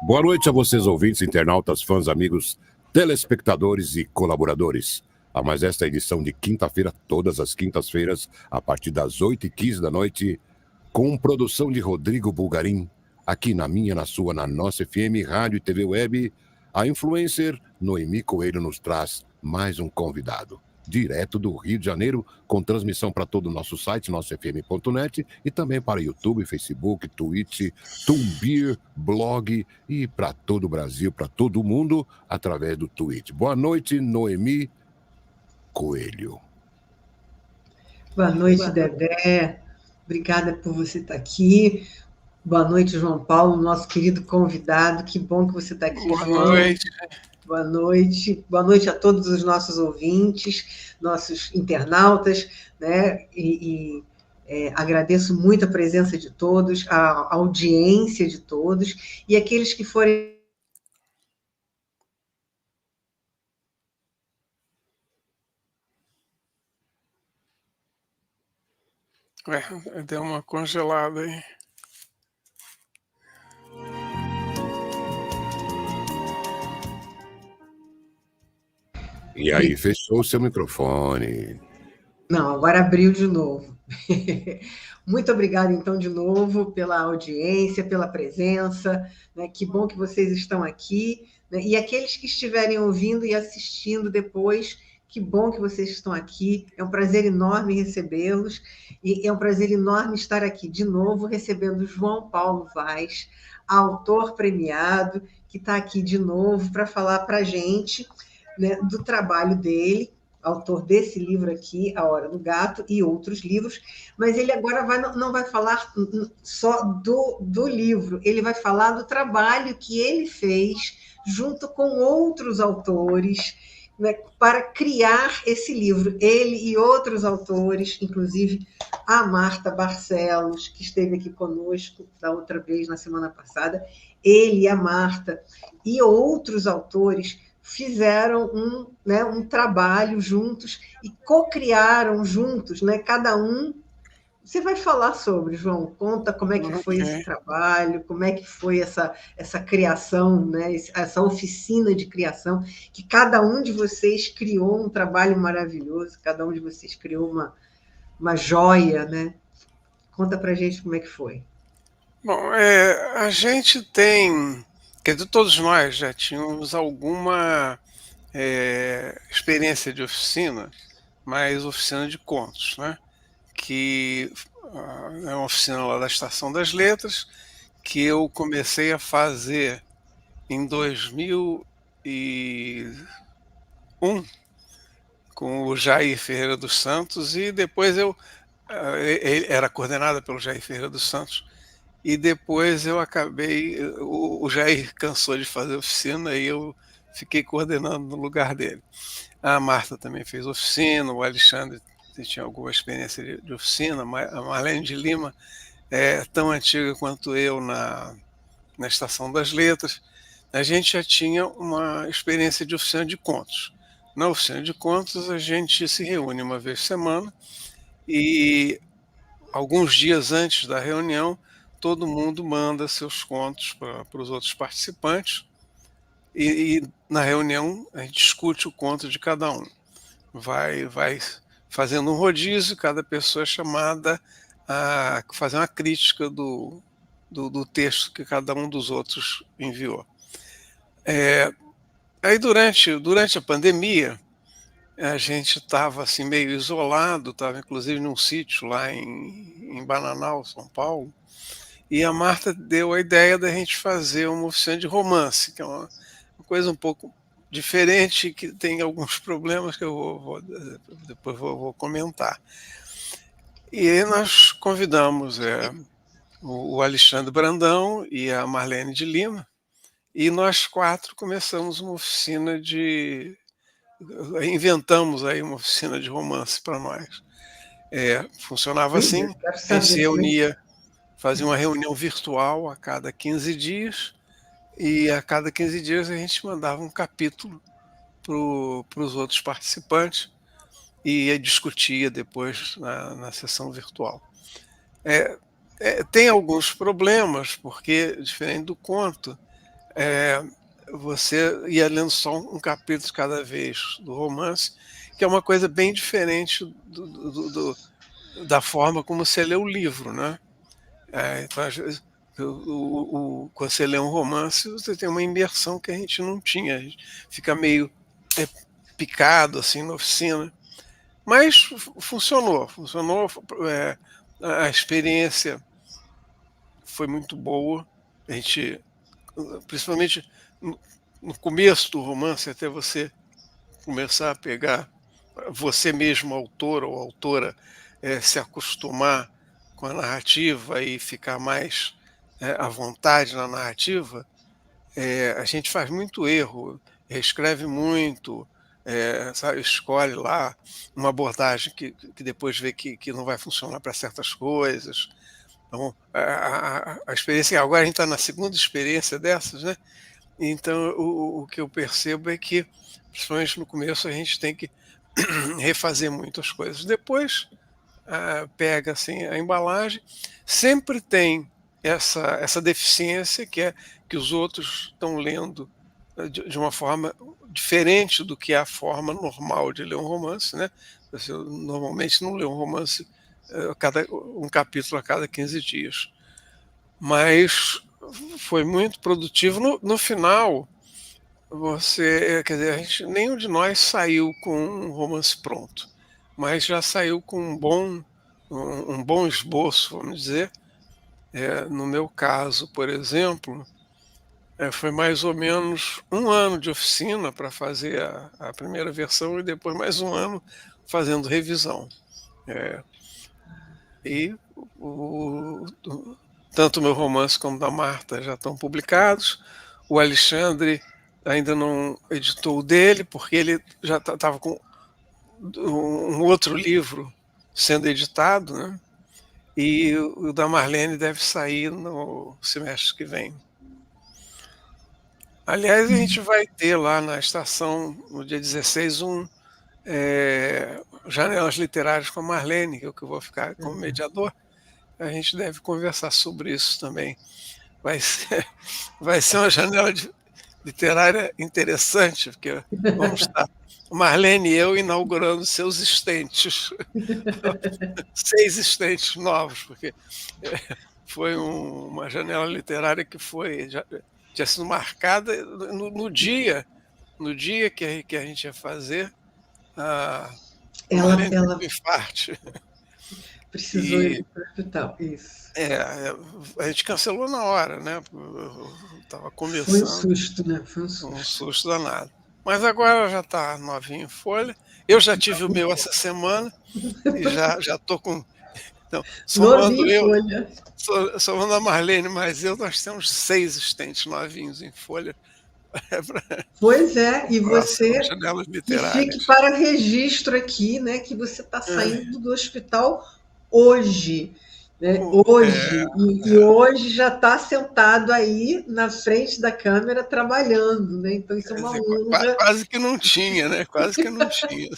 Boa noite a vocês, ouvintes, internautas, fãs, amigos, telespectadores e colaboradores. A mais esta edição de quinta-feira, todas as quintas-feiras, a partir das 8h15 da noite, com produção de Rodrigo Bulgarim, aqui na minha, na sua, na nossa FM, Rádio e TV Web, a influencer Noemi Coelho nos traz mais um convidado, direto do Rio de Janeiro, com transmissão para todo o nosso site, nossofm.net, e também para YouTube, Facebook, Twitch, Tumbir, blog e para todo o Brasil, para todo o mundo, através do Twitch. Boa noite, Noemi Coelho. Boa noite, Dedé. Obrigada por você estar aqui. Boa noite, João Paulo, nosso querido convidado. Que bom que você está aqui, Boa João. Noite. Boa noite. Boa noite a todos os nossos ouvintes, nossos internautas, né? Agradeço muito a presença de todos, a audiência de todos, e aqueles que forem... Deu uma congelada aí. E aí, fechou o seu microfone. Não, agora abriu de novo. Muito obrigada, então, de novo, pela audiência, pela presença, né? Que bom que vocês estão aqui, né? E aqueles que estiverem ouvindo e assistindo depois, que bom que vocês estão aqui. É um prazer enorme recebê-los, e é um prazer enorme estar aqui de novo, recebendo João Paulo Vaz, autor premiado, que está aqui de novo para falar para a gente, né, do trabalho dele, autor desse livro aqui, A Hora do Gato, e outros livros, mas ele agora não vai falar só do livro, ele vai falar do trabalho que ele fez junto com outros autores, né, para criar esse livro. Ele e outros autores, inclusive a Marta Barcelos, que esteve aqui conosco da outra vez, na semana passada, ele e a Marta, e outros autores fizeram um trabalho juntos e co-criaram juntos, né? Cada um... Você vai falar sobre, João, conta como é que foi esse trabalho, como é que foi essa criação, né? Essa oficina de criação, que cada um de vocês criou um trabalho maravilhoso, cada um de vocês criou uma joia, né? Conta pra gente como é que foi. Bom, a gente tem... Quer dizer, todos nós já tínhamos alguma experiência de oficina, mas oficina de contos, né? Que é uma oficina lá da Estação das Letras, que eu comecei a fazer em 2001, com o Jair Ferreira dos Santos, e depois ele era coordenada pelo Jair Ferreira dos Santos, e depois eu acabei, o Jair cansou de fazer oficina e eu fiquei coordenando no lugar dele. A Marta também fez oficina, o Alexandre tinha alguma experiência de oficina, a Marlene de Lima é tão antiga quanto eu na Estação das Letras. A gente já tinha uma experiência de oficina de contos. Na oficina de contos, a gente se reúne uma vez por semana e alguns dias antes da reunião, todo mundo manda seus contos para os outros participantes e na reunião a gente discute o conto de cada um. Vai fazendo um rodízio, cada pessoa é chamada a fazer uma crítica do texto que cada um dos outros enviou. Aí durante a pandemia, a gente estava assim, meio isolado, estava inclusive num sítio lá em Bananal, São Paulo, e a Marta deu a ideia da gente fazer uma oficina de romance, que é uma coisa um pouco diferente, que tem alguns problemas que eu depois vou comentar. E aí nós convidamos o Alexandre Brandão e a Marlene de Lima, e nós quatro começamos uma oficina inventamos aí uma oficina de romance para nós. Funcionava assim, a gente se reunia, fazia uma reunião virtual a cada 15 dias, e a cada 15 dias a gente mandava um capítulo para os outros participantes e discutia depois na sessão virtual. Tem alguns problemas, porque, diferente do conto, você ia lendo só um capítulo de cada vez do romance, que é uma coisa bem diferente da forma como você lê o livro, né? Então, às vezes, quando você lê um romance, você tem uma imersão que a gente não tinha. A gente fica meio picado assim na oficina. Mas funcionou. A experiência foi muito boa. A gente, principalmente no começo do romance, até você começar a pegar você mesmo, autor ou autora, se acostumar com a narrativa e ficar mais à vontade na narrativa, a gente faz muito erro, reescreve muito, sabe, escolhe lá uma abordagem que depois vê que não vai funcionar para certas coisas. Então, a experiência, agora a gente está na segunda experiência dessas, né? Então, o que eu percebo é que, principalmente no começo, a gente tem que refazer muitas coisas. Depois, pega assim a embalagem, sempre tem essa deficiência que é que os outros estão lendo de uma forma diferente do que é a forma normal de ler um romance, né? Você normalmente não lê um romance um capítulo a cada 15 dias. Mas foi muito produtivo. No final, quer dizer, nenhum de nós saiu com um romance pronto, mas já saiu com um bom esboço, vamos dizer. No meu caso, por exemplo, foi mais ou menos 1 ano de oficina para fazer a primeira versão e depois mais 1 ano fazendo revisão. E tanto o meu romance como o da Marta já estão publicados. O Alexandre ainda não editou o dele, porque ele já estava com um outro livro sendo editado, né? E o da Marlene deve sair no semestre que vem. Aliás, a gente vai ter lá na estação, no dia 16, Janelas Literárias com a Marlene, que é o que eu vou ficar como mediador. A gente deve conversar sobre isso também. Vai ser uma janela literária interessante, porque vamos estar Marlene e eu inaugurando seus estentes. 6 estentes novos, porque foi uma janela literária que tinha sido marcada no dia que a gente ia fazer a Marlene teve um infarte. Precisou ir para o hospital, isso. A gente cancelou na hora, né? Estava começando. Foi um susto, né? Foi um susto danado. Mas agora já está novinho em folha. Eu já tive o meu essa semana e já estou com. Então, somando a Marlene, mas nós temos 6 estentes novinhos em folha. Pois é, e você que fique para registro aqui, né, que você está saindo do hospital hoje. Né? Hoje. E hoje já está sentado aí na frente da câmera trabalhando, né? Então isso é uma honra. Quase que não tinha, né? Quase que não tinha.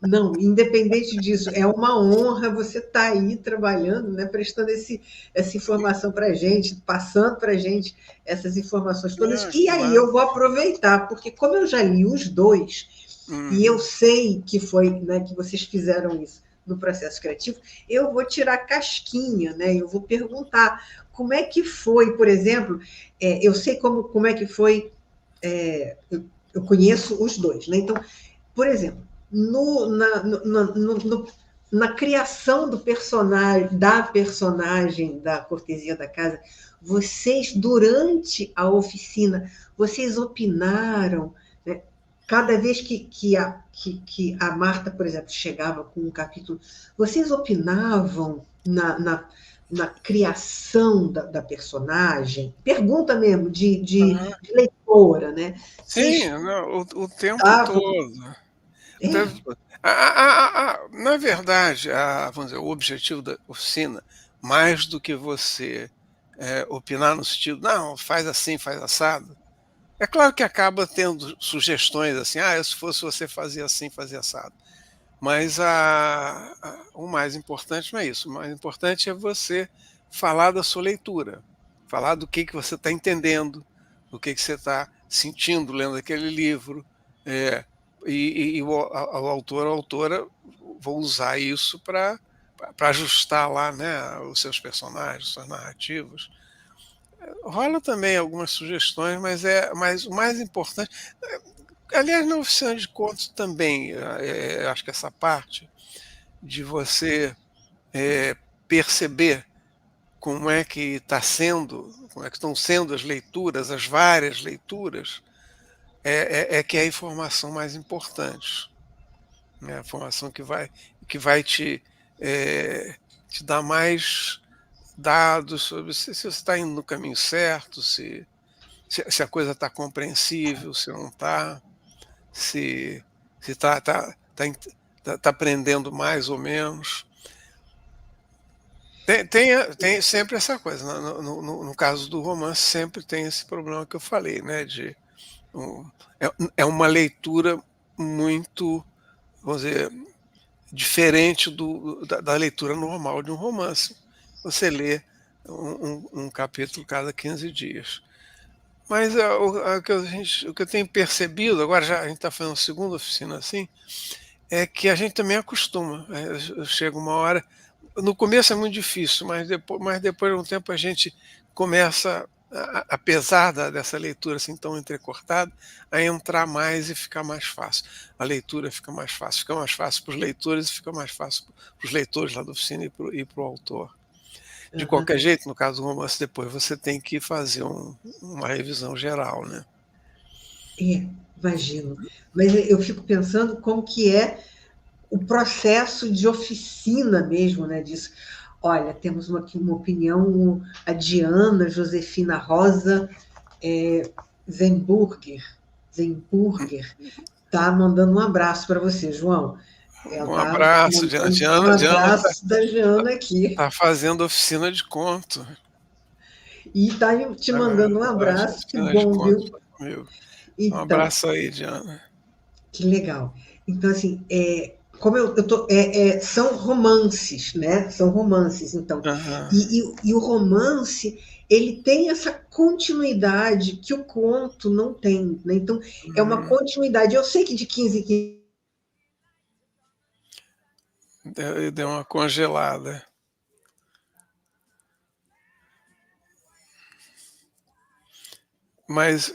Não, independente disso, é uma honra você estar aí trabalhando, né? Prestando essa informação para a gente, passando para a gente essas informações todas. E aí eu vou aproveitar, porque como eu já li os 2, e eu sei que foi, né, que vocês fizeram isso no processo criativo, eu vou tirar casquinha, né? Eu vou perguntar como é que foi, por exemplo, eu sei como é que foi, eu conheço os 2, né? Então, por exemplo, na criação do personagem da Cortesia da Casa, vocês, durante a oficina, vocês opinaram, né? Cada vez que a Marta, por exemplo, chegava com um capítulo, vocês opinavam na criação da personagem? Pergunta mesmo, de leitora, né? Sim, o tempo todo. Na verdade, vamos dizer, o objetivo da oficina, mais do que você opinar no sentido, não, faz assim, faz assado, é claro que acaba tendo sugestões assim, se fosse você fazia assim, fazia assado. Mas o mais importante não é isso. O mais importante é você falar da sua leitura, falar do que você está entendendo, o que você está sentindo lendo aquele livro, e o autor, a autora vão usar isso para ajustar lá, né, os seus personagens, suas narrativas. Rola também algumas sugestões, mas o mais importante, aliás, na oficina de contos também, acho que essa parte de você perceber como é que estão sendo as leituras, as várias leituras, que é a informação mais importante, né? A informação que vai te dar mais dados sobre se você está indo no caminho certo, se a coisa está compreensível, se não está, se está aprendendo mais ou menos. Tem sempre essa coisa. No caso do romance, sempre tem esse problema que eu falei, né? É uma leitura muito, vamos dizer, diferente da leitura normal de um romance. Você lê um capítulo cada 15 dias. Mas o que eu tenho percebido, agora já a gente está fazendo a segunda oficina assim, é que a gente também acostuma. Chega uma hora. No começo é muito difícil, mas depois de um tempo a gente começa, apesar dessa leitura assim tão entrecortada, a entrar mais e ficar mais fácil. A leitura fica mais fácil para os leitores e fica mais fácil para os leitores lá da oficina e para o autor. De qualquer jeito, no caso do romance, depois você tem que fazer uma revisão geral, né? Imagino. Mas eu fico pensando como que é o processo de oficina mesmo, né, disso. Olha, temos aqui uma opinião, a Diana Josefina Rosa Zenburger está mandando um abraço para você, João. Um abraço, Diana. Um abraço da Diana aqui. Está fazendo oficina de conto. E está te mandando um abraço, que bom, viu? Então, um abraço aí, Diana. Que legal. Então, assim, como eu tô, são romances, né? São romances, então. E o romance, ele tem essa continuidade que o conto não tem, né? Então, é uma continuidade. Eu sei que de 15 em 15... Deu uma congelada. Mas,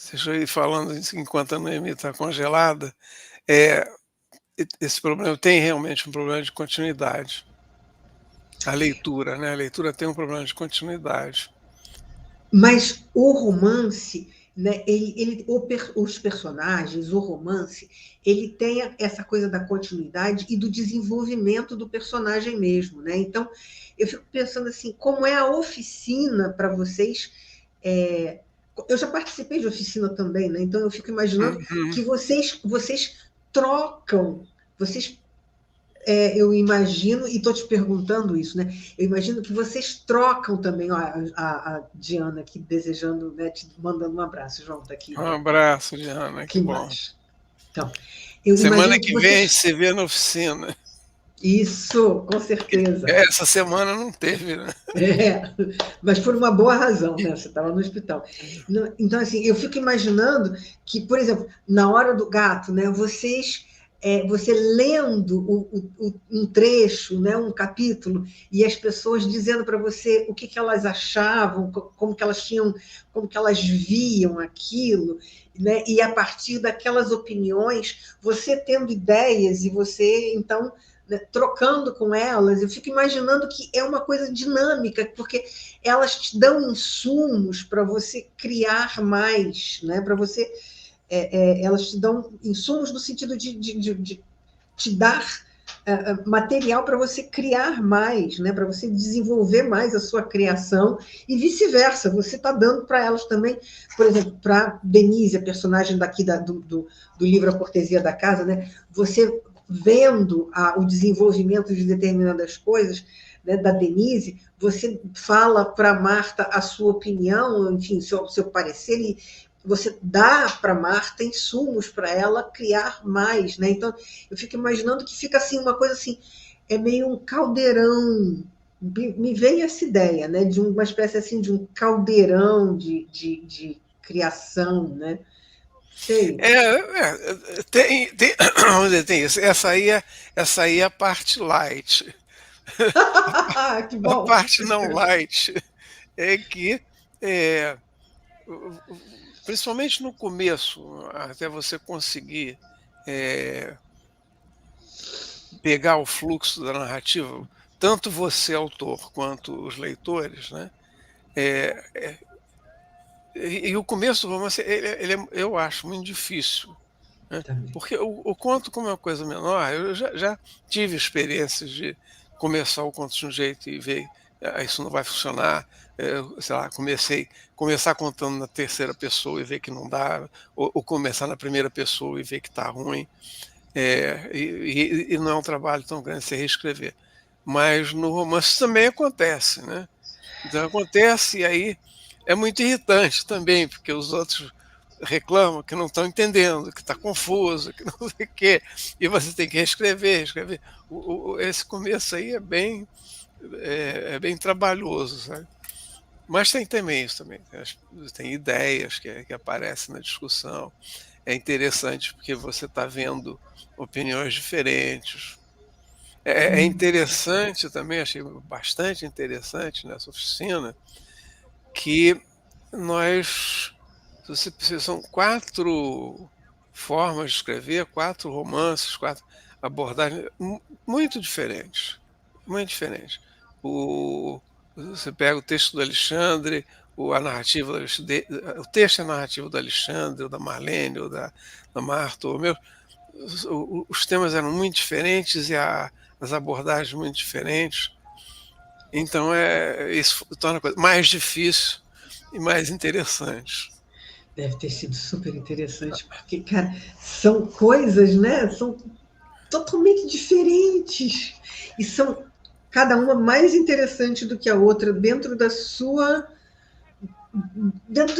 deixa eu ir falando enquanto a Noemi está congelada, esse problema tem realmente um problema de continuidade. A leitura, né? A leitura tem um problema de continuidade. Mas o romance, né, os personagens, o romance, ele tem essa coisa da continuidade e do desenvolvimento do personagem mesmo, né? Então, eu fico pensando assim, como é a oficina para vocês? Eu já participei de oficina também, né? Então eu fico imaginando que vocês trocam, eu imagino, e estou te perguntando isso, né? Eu imagino que vocês trocam também, ó, a Diana aqui desejando, né, te mandando um abraço, João, está aqui. Um abraço, Diana, que bom. Mais. Então, semana que vem a gente se vê na oficina. Isso, com certeza. Essa semana não teve, né? Mas por uma boa razão, né? Você estava no hospital. Então, assim, eu fico imaginando que, por exemplo, na hora do gato, né? Você lendo um trecho, né, um capítulo, e as pessoas dizendo para você o que elas achavam, como que elas viam aquilo, né? E a partir daquelas opiniões, você tendo ideias e você, então, né, trocando com elas, eu fico imaginando que é uma coisa dinâmica, porque elas te dão insumos para você criar mais, né? Para você... elas te dão insumos no sentido de te dar material para você criar mais, né? Para você desenvolver mais a sua criação e vice-versa. Você está dando para elas também, por exemplo, para Denise, a personagem daqui do livro A Cortesia da Casa, né? Você vendo o desenvolvimento de determinadas coisas, né, da Denise, você fala para Marta a sua opinião, enfim, seu parecer, e você dá para Marta insumos para ela criar mais, né? Então, eu fico imaginando que fica assim, uma coisa assim, é meio um caldeirão me veio essa ideia, né, de uma espécie assim de um caldeirão de criação, né? Sei. Vamos dizer, tem isso. Essa aí é a parte light. Que A bom. parte não light é que, é, principalmente no começo, até você conseguir pegar o fluxo da narrativa, tanto você, autor, quanto os leitores, né? E o começo do romance, eu acho muito difícil, né? Também. Porque o conto, como é uma coisa menor, eu já tive experiências de começar o conto de um jeito e ver, isso não vai funcionar, sei lá, começar contando na terceira pessoa e ver que não dá, ou começar na primeira pessoa e ver que está ruim, e não é um trabalho tão grande você reescrever. Mas no romance também acontece, né? Então acontece, e aí é muito irritante também, porque os outros reclamam que não estão entendendo, que está confuso, que não sei o quê, e você tem que reescrever. Esse começo aí é bem trabalhoso, sabe? Mas tem também isso também, tem ideias que aparecem na discussão, é interessante porque você está vendo opiniões diferentes. É interessante também, achei bastante interessante nessa oficina, que nós são 4 formas de escrever, 4 romances, 4 abordagens muito diferentes, muito diferentes. Você pega o texto do Alexandre, a narrativa do Alexandre, o texto e a narrativa do Alexandre, ou da Marlene, ou da Marta, ou meu, os temas eram muito diferentes e as abordagens muito diferentes. Então isso torna a coisa mais difícil e mais interessante. Deve ter sido super interessante, porque, cara, são coisas, né? São totalmente diferentes. E são cada uma mais interessante do que a outra, dentro do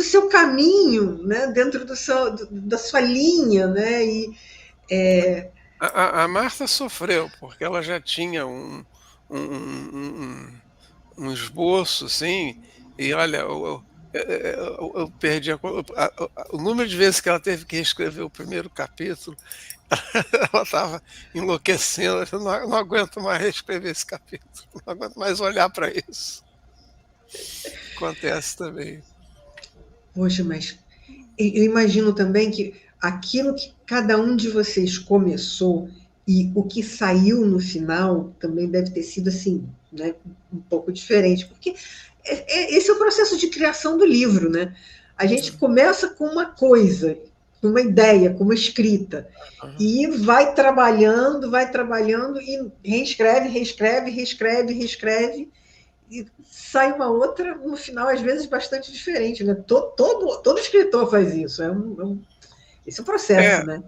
seu caminho, né? Dentro da sua linha, né? A Marta sofreu, porque ela já tinha um esboço, assim, e olha, eu perdi o número de vezes que ela teve que reescrever o primeiro capítulo, ela estava enlouquecendo, eu não aguento mais reescrever esse capítulo, não aguento mais olhar para isso. Acontece também. Poxa, mas eu imagino também que aquilo que cada um de vocês começou e o que saiu no final também deve ter sido assim, né, um pouco diferente, porque esse é o processo de criação do livro, né? A gente começa com uma coisa, com uma ideia, com uma escrita, e vai trabalhando e reescreve, e sai uma outra, no final, às vezes, bastante diferente. Né? Todo escritor faz isso. Esse é o processo, né?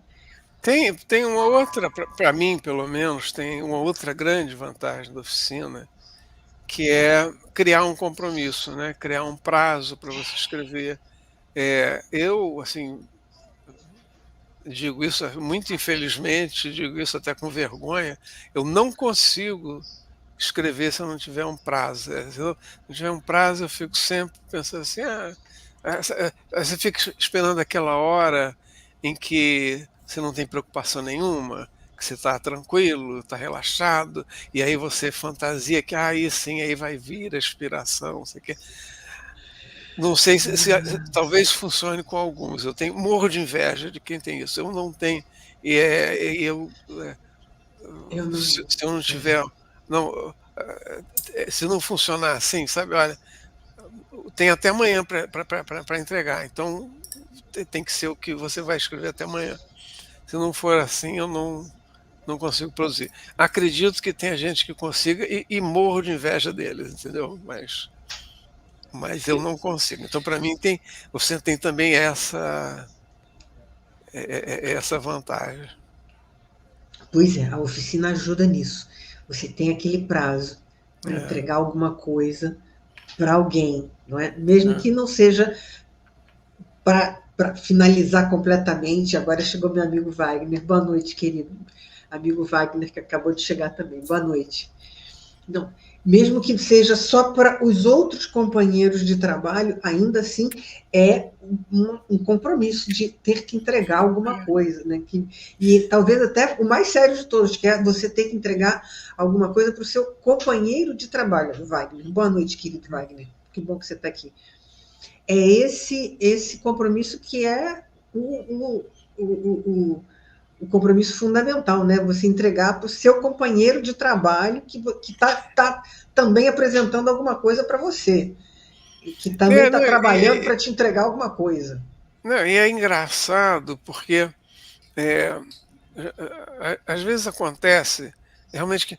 Tem uma outra, para mim, pelo menos, tem uma outra grande vantagem da oficina, que é criar um compromisso, né? Criar um prazo para você escrever. Eu, assim, digo isso muito infelizmente, digo isso até com vergonha, eu não consigo escrever se eu não tiver um prazo. Se eu não tiver um prazo, eu fico sempre pensando assim, você fica esperando aquela hora em que você não tem preocupação nenhuma, que você está tranquilo, está relaxado, e aí você fantasia que aí sim, aí vai vir a inspiração, não sei o quê. Não sei se talvez funcione com alguns. Eu tenho morro de inveja de quem tem isso. Eu não tenho. Se eu não tiver, não, se não funcionar assim, sabe? Olha, tem até amanhã para entregar. Então tem que ser o que você vai escrever até amanhã. Se não for assim, eu não consigo produzir. Acredito que tenha gente que consiga e morro de inveja deles, entendeu? Mas eu não consigo. Então, para mim, você tem também essa vantagem. Pois é, a oficina ajuda nisso. Você tem aquele prazo para entregar alguma coisa para alguém, não é? Mesmo que não seja para finalizar completamente. Agora chegou meu amigo Wagner. Boa noite, querido. Amigo Wagner, que acabou de chegar também. Boa noite. Não, mesmo que seja só para os outros companheiros de trabalho, ainda assim é um compromisso de ter que entregar alguma coisa, né? E talvez até o mais sério de todos, que é você ter que entregar alguma coisa para o seu companheiro de trabalho, Wagner. Boa noite, querido Wagner. Que bom que você está aqui. É esse compromisso que é o compromisso fundamental, né? Você entregar para o seu companheiro de trabalho que está também apresentando alguma coisa para você, que também está trabalhando para te entregar alguma coisa. Não, e é engraçado porque às vezes acontece realmente que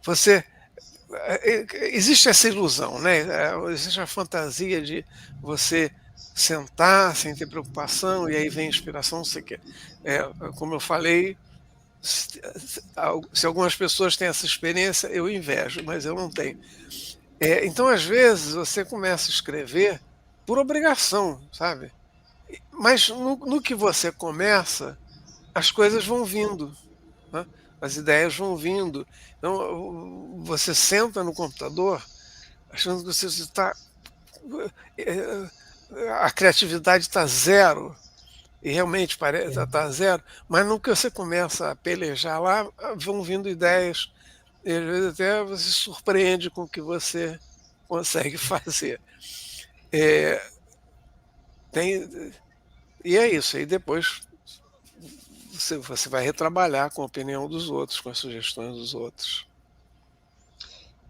você... Existe essa ilusão, né? Existe a fantasia de você sentar sem ter preocupação e aí vem a inspiração, não sei o quê. Como eu falei, se algumas pessoas têm essa experiência, eu invejo, mas eu não tenho. Então, às vezes, você começa a escrever por obrigação, sabe? Mas no que você começa, as coisas vão vindo, né? As ideias vão vindo. Então, você senta no computador achando que você está... A criatividade está zero, e realmente parece estar zero, mas no que você começa a pelejar lá, vão vindo ideias, e às vezes até você se surpreende com o que você consegue fazer. E é isso, aí depois você vai retrabalhar com a opinião dos outros, com as sugestões dos outros.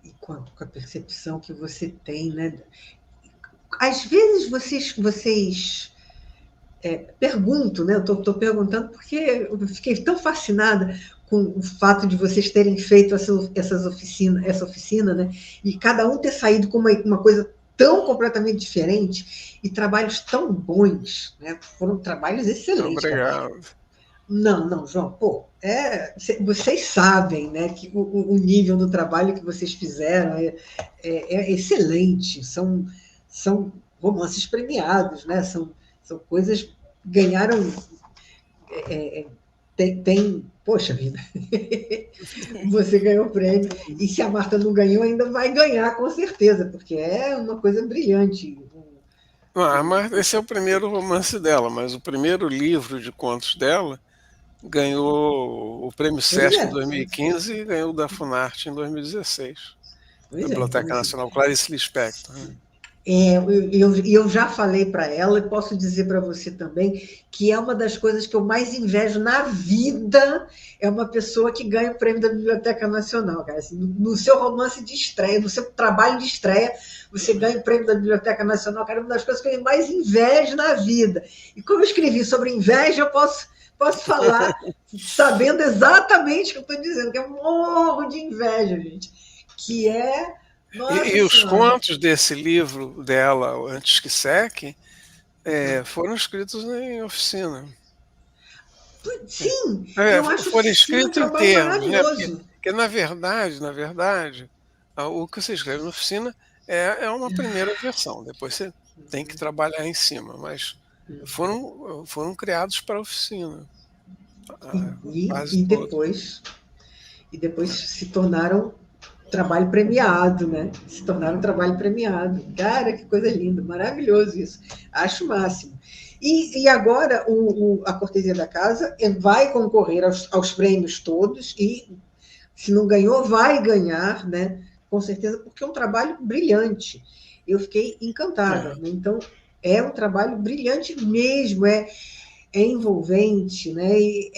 E com a percepção que você tem, né? Às vezes vocês perguntam, né? Eu estou perguntando porque eu fiquei tão fascinada com o fato de vocês terem feito essa oficina, né? E cada um ter saído com uma coisa tão completamente diferente e trabalhos tão bons, né? Foram trabalhos excelentes. Obrigado. Cara. Não, João, vocês sabem, né, que o nível do trabalho que vocês fizeram é excelente, são romances premiados, né? São coisas que ganharam, poxa vida, você ganhou o prêmio, e se a Marta não ganhou, ainda vai ganhar, com certeza, porque é uma coisa brilhante. Mas esse é o primeiro romance dela, mas o primeiro livro de contos dela ganhou o Prêmio Sesc em 2015 e ganhou o da Funarte em 2016. Biblioteca Nacional, Clarice Lispector. Né? Eu já falei para ela, e posso dizer para você também, que é uma das coisas que eu mais invejo na vida, é uma pessoa que ganha o prêmio da Biblioteca Nacional. Cara. Assim, no seu romance de estreia, no seu trabalho de estreia, você ganha o prêmio da Biblioteca Nacional, cara, é uma das coisas que eu mais invejo na vida. E como eu escrevi sobre inveja, eu posso falar sabendo exatamente o que eu estou dizendo, que eu morro de inveja, gente, que é... E os contos desse livro dela, Antes que Seque, foram escritos em oficina. Sim, eu acho foram escritos em termos, né? Porque na verdade, o que você escreve na oficina é uma primeira versão, depois você tem que trabalhar em cima, mas foram criados para a oficina. E depois se tornaram trabalho premiado, né? Se tornaram trabalho premiado. Cara, que coisa linda, maravilhoso isso. Acho o máximo. E agora a Cortesia da Casa vai concorrer aos prêmios todos e, se não ganhou, vai ganhar, né? Com certeza, porque é um trabalho brilhante. Eu fiquei encantada. Né? Então, é um trabalho brilhante mesmo, é envolvente, né? E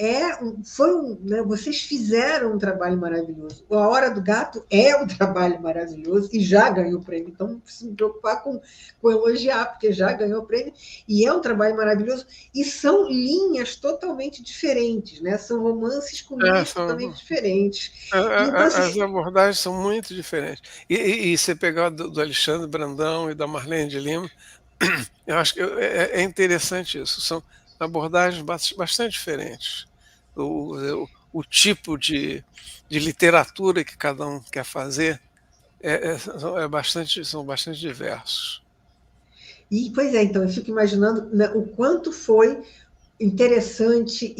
né? Vocês fizeram um trabalho maravilhoso. A Hora do Gato é um trabalho maravilhoso e já ganhou o prêmio. Então, não precisa me preocupar com elogiar, porque já ganhou o prêmio e é um trabalho maravilhoso. E são linhas totalmente diferentes, né? São romances com linhas totalmente diferentes. As abordagens são muito diferentes. E você pegar do Alexandre Brandão e da Marlene de Lima, eu acho que é interessante isso. São abordagens bastante diferentes. O tipo de literatura que cada um quer fazer são bastante diversos. Pois então, eu fico imaginando, né, o quanto foi interessante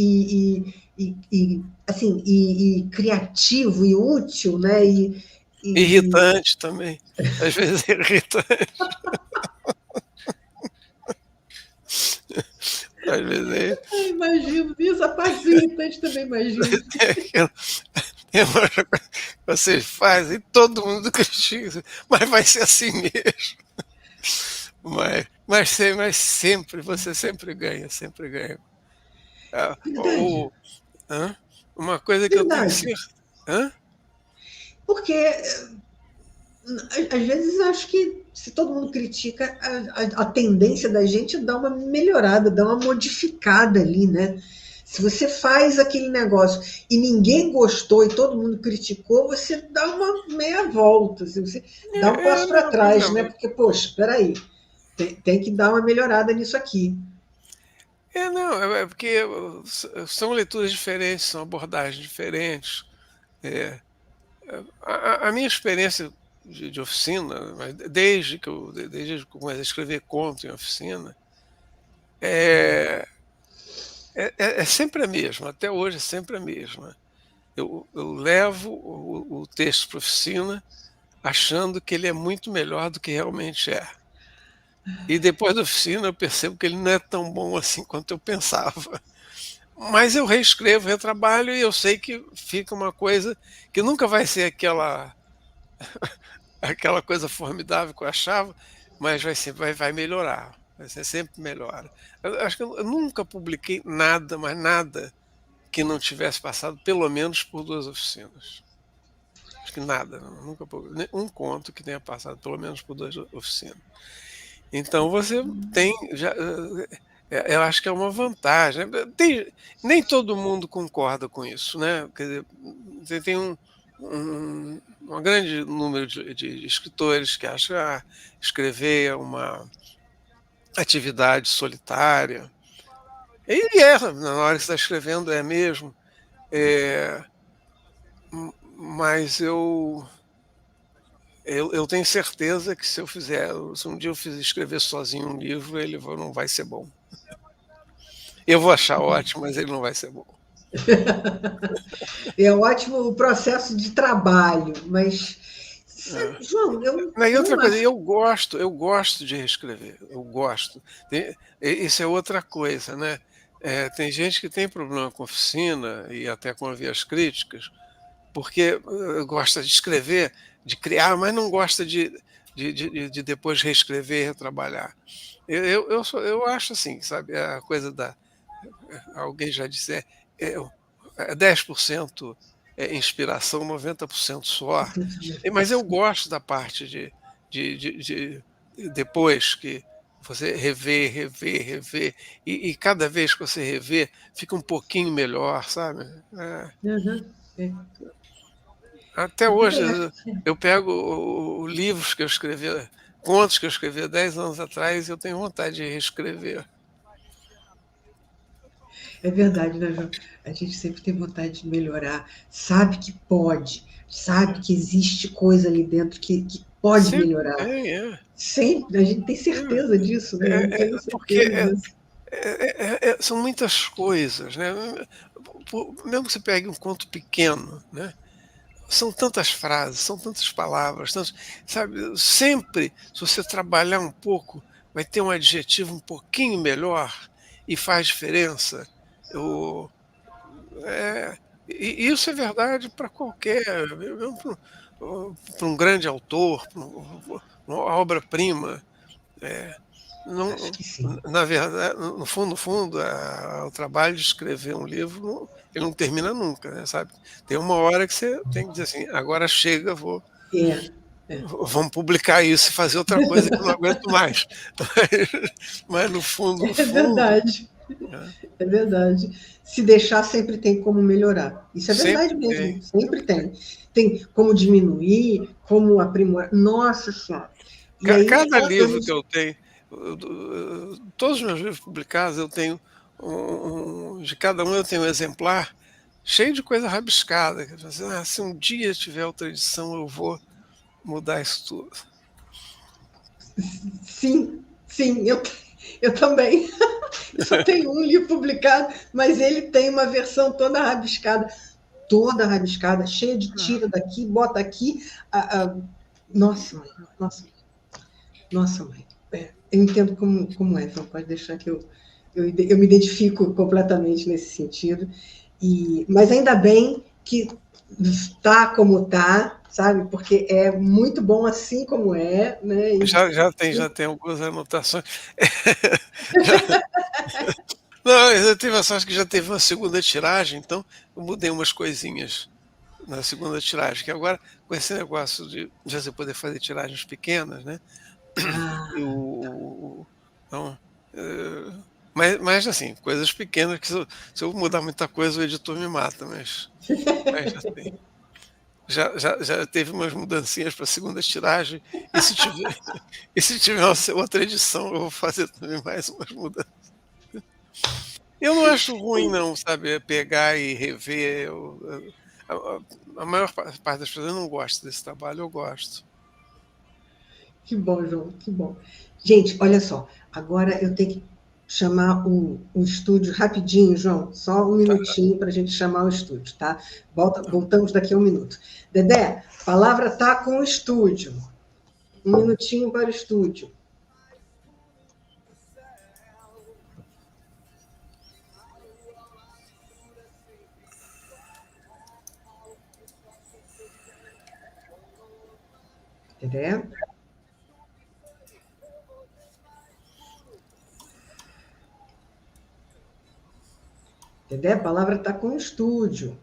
assim, e criativo e útil, né? Irritante também. Às vezes é irritante. Às vezes é. Imagino isso, a parte do irritante também imagino. Tem uma coisa que vocês fazem e todo mundo critica, mas vai ser assim mesmo. Mas sempre, você sempre ganha, sempre ganha. Verdade, Uma coisa que eu tenho verdade. certeza. Porque às vezes acho que se todo mundo critica, a tendência da gente é dar uma melhorada, dar uma modificada ali, né? Se você faz aquele negócio e ninguém gostou e todo mundo criticou, você dá uma meia volta, você dá um passo para Não, pois trás, né? não. Porque, poxa, peraí, tem que dar uma melhorada nisso aqui. Não, é porque são leituras diferentes, são abordagens diferentes. É, a minha experiência de oficina, desde que eu comecei a escrever conto em oficina, é, é sempre a mesma, até hoje é sempre a mesma. Eu levo o texto para a oficina achando que ele é muito melhor do que realmente é. E depois da oficina eu percebo que ele não é tão bom assim quanto eu pensava. Mas eu reescrevo, retrabalho e eu sei que fica uma coisa que nunca vai ser aquela coisa formidável que eu achava, mas vai melhorar, vai ser sempre melhor. Eu acho que eu nunca publiquei nada, mas nada que não tivesse passado pelo menos por 2 oficinas. Acho que nada, nunca publiquei um conto que tenha passado pelo menos por 2 oficinas. Então você tem já, eu acho que é uma vantagem, né. Nem todo mundo concorda com isso, né, quer dizer, você tem um grande número de escritores que acham que escrever é uma atividade solitária, e na hora que você está escrevendo é mesmo, eh, mas eu tenho certeza que se um dia escrever sozinho um livro, ele não vai ser bom. Eu vou achar ótimo, mas ele não vai ser bom. É ótimo o processo de trabalho, mas, É. João, eu E outra não coisa, acho. eu gosto de reescrever, eu gosto. Isso é outra coisa, né? Tem gente que tem problema com oficina e até com vias críticas, porque gosta de escrever, de criar, mas não gosta de depois reescrever e retrabalhar. Eu acho assim, sabe, a coisa alguém já disse, é, é 10% inspiração, 90% suor. Mas eu gosto da parte de depois que você rever, e cada vez que você rever, fica um pouquinho melhor, sabe? Uhum, é, Até eu hoje também acho. eu pego livros que eu escrevi, contos que eu escrevi há 10 anos atrás, e eu tenho vontade de reescrever. É verdade, né, João? A gente sempre tem vontade de melhorar, sabe que pode, sabe que existe coisa ali dentro que pode Sempre melhorar. tem, Sempre, a gente tem certeza disso, né? Eu tenho porque certeza. são muitas coisas, né? Mesmo que você pegue um conto pequeno, né? São tantas frases, são tantas palavras, sabe? Sempre, se você trabalhar um pouco, vai ter um adjetivo um pouquinho melhor e faz diferença. Eu, e isso é verdade para qualquer, mesmo para um grande autor, para uma obra-prima. É, Acho não, que sim. na verdade, no fundo, o trabalho de escrever um livro, ele não termina nunca, né, sabe? Tem uma hora que você tem que dizer assim, agora chega, É, é. vamos publicar isso e fazer outra coisa que eu não aguento mais. Mas no fundo, no É fundo, verdade, né, é verdade. Se deixar, sempre tem como melhorar. Isso é verdade sempre mesmo, tem, sempre sempre tem. tem. Tem como diminuir, como aprimorar. Nossa Senhora! E aí, Cada a livro que gente. eu tenho, todos os meus livros publicados, eu tenho de cada um eu tenho um exemplar cheio de coisa rabiscada. Que eu falo assim, se um dia tiver outra edição, eu vou mudar isso tudo. Sim, sim, eu também. Só tem um livro publicado, mas ele tem uma versão toda rabiscada, cheia de tira daqui, bota aqui. Nossa, mãe, nossa, mãe. Eu entendo como é, João, pode deixar que eu me identifico completamente nesse sentido. Mas ainda bem que está como está, sabe? Porque é muito bom assim como é, né? Já tem algumas anotações. Não, eu tive a sorte que já teve uma segunda tiragem, então eu mudei umas coisinhas na segunda tiragem, que agora, com esse negócio de já você poder fazer tiragens pequenas, né? Então, mas assim, coisas pequenas, que se eu mudar muita coisa, o editor me mata, mas já tem. Já teve umas mudancinhas para a segunda tiragem, e se tiver outra edição, eu vou fazer também mais umas mudanças. Eu não acho ruim, não, sabe? Pegar e rever. A maior parte das pessoas não gosta desse trabalho, eu gosto. Que bom, João, que bom. Gente, olha só, agora eu tenho que chamar o estúdio rapidinho, João, só um minutinho para a gente chamar o estúdio, tá? Voltamos daqui a um minuto. Dedé, a palavra está com o estúdio. Um minutinho para o estúdio. Dedé? Dedé, a palavra está com o estúdio.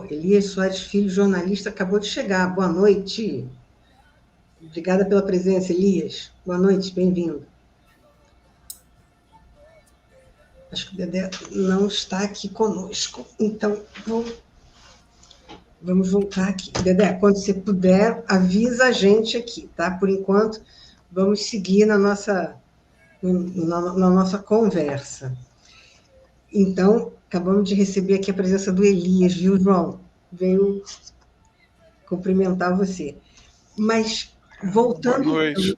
Elias Soares Filho, jornalista, acabou de chegar. Boa noite. Obrigada pela presença, Elias. Boa noite, bem-vindo. Acho que o Dedé não está aqui conosco, então vamos voltar aqui. Dedé, quando você puder, avisa a gente aqui, tá? Por enquanto, vamos seguir na nossa conversa. Então, acabamos de receber aqui a presença do Elias, viu, João? Veio cumprimentar você. Mas, voltando... Boa noite.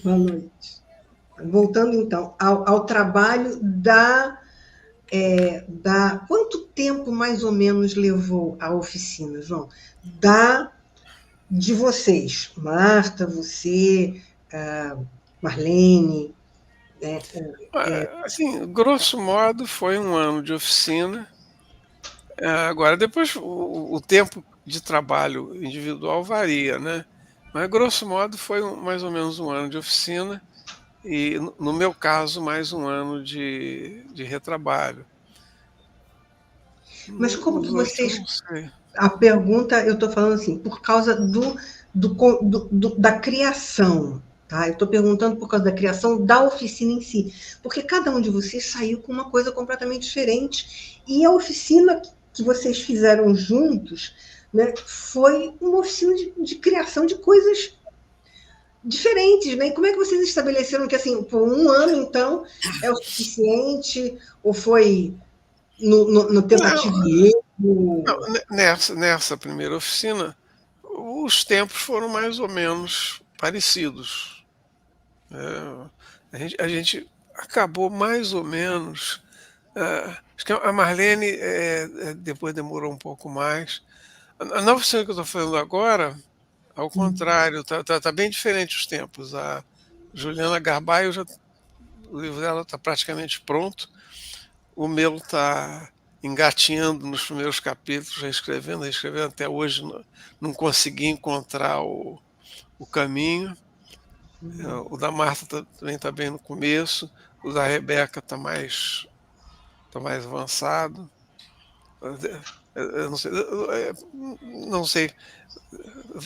Boa noite. Voltando, então, ao trabalho quanto tempo, mais ou menos, levou a oficina, João? De vocês, Marta, você, Marlene... Assim, grosso modo, foi um ano de oficina. Agora, depois, o tempo de trabalho individual varia, né? Mas, grosso modo, foi mais ou menos um ano de oficina e, no meu caso, mais um ano de retrabalho. Mas como que vocês... A pergunta, eu estou falando assim, por causa da criação, tá? Eu estou perguntando por causa da criação da oficina em si, porque cada um de vocês saiu com uma coisa completamente diferente, e a oficina que vocês fizeram juntos, né, foi uma oficina de criação de coisas diferentes, né? E como é que vocês estabeleceram que, assim, por um ano, então, é o suficiente, ou foi no tentativa e erro? Não, nessa primeira oficina, os tempos foram mais ou menos parecidos. A gente acabou mais ou menos. Acho que a Marlene depois demorou um pouco mais. A nova oficina que eu estou falando agora, ao contrário, tá bem diferente os tempos. A Juliana Garbaio, o livro dela está praticamente pronto. O meu está engatinhando nos primeiros capítulos, reescrevendo até hoje não consegui encontrar o caminho. O da Marta também está bem no começo, o da Rebeca está mais avançado. Eu não sei,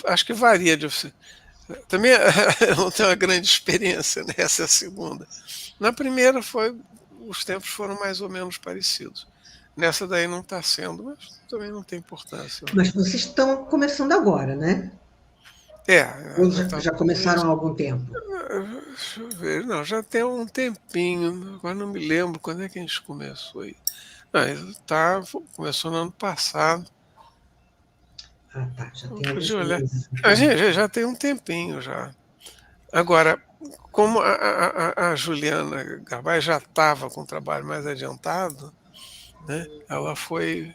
acho que varia de oficina. Também eu não tenho uma grande experiência, né? Essa é a segunda. Na primeira os tempos foram mais ou menos parecidos. Nessa daí não está sendo, mas também não tem importância. Mas vocês estão começando agora, né? Ou já começaram há algum tempo? Deixa eu ver, não, já tem um tempinho, agora não me lembro quando é que a gente começou aí. Começou no ano passado. Tá, já tem A gente já tem um tempinho já. Agora, como a Juliana Garbay já estava com o trabalho mais adiantado, né, ela foi,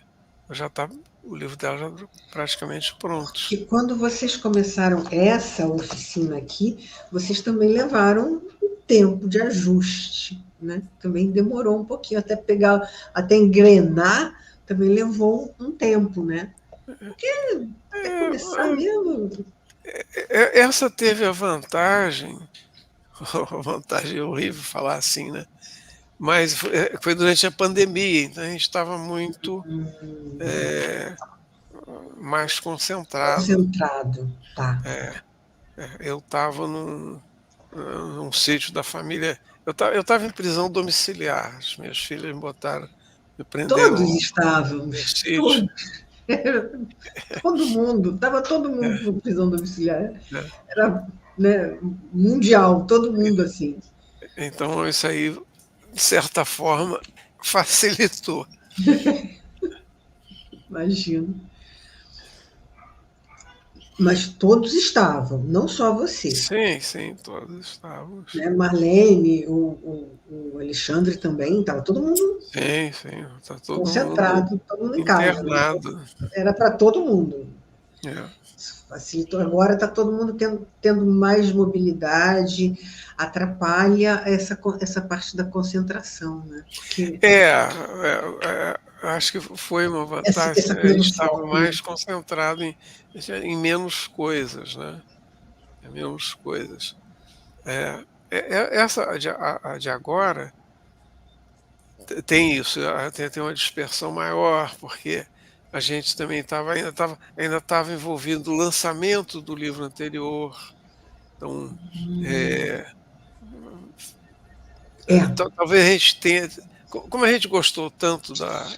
já está, o livro dela já praticamente pronto. Que quando vocês começaram essa oficina aqui, vocês também levaram um tempo de ajuste, né? Também demorou um pouquinho até pegar, até engrenar, também levou um tempo, né? Porque até começar mesmo. Essa teve a vantagem, a vantagem é horrível falar assim, né? Mas foi durante a pandemia, então a gente estava muito mais concentrado. Concentrado, tá. Eu estava num sítio da família. Eu estava em prisão domiciliar. As minhas filhas me botaram, me prenderam Todos no estávamos, sítio. todos. Todo mundo, estava todo mundo É, com prisão domiciliar. é. Era, né, mundial, todo mundo assim. Então isso aí, de certa forma, facilitou. Imagino. Mas todos estavam, não só você. Sim, sim, todos estávamos. Né? Marlene, o Alexandre também, estava todo mundo Sim, sim, está todo mundo concentrado, todo mundo em casa. Né? internado. Era para todo mundo. É. Facilitou. Agora está todo mundo tendo mais mobilidade, atrapalha essa parte da concentração, né? Porque Acho que foi uma vantagem, essa né, a coisa gente do estava foco, né? mais concentrado em menos coisas, né, em menos coisas. Essa a de agora tem isso, tem uma dispersão maior, porque a gente também ainda estava envolvido no lançamento do livro anterior, então, eh, É, talvez a gente tenha, como a gente gostou tanto da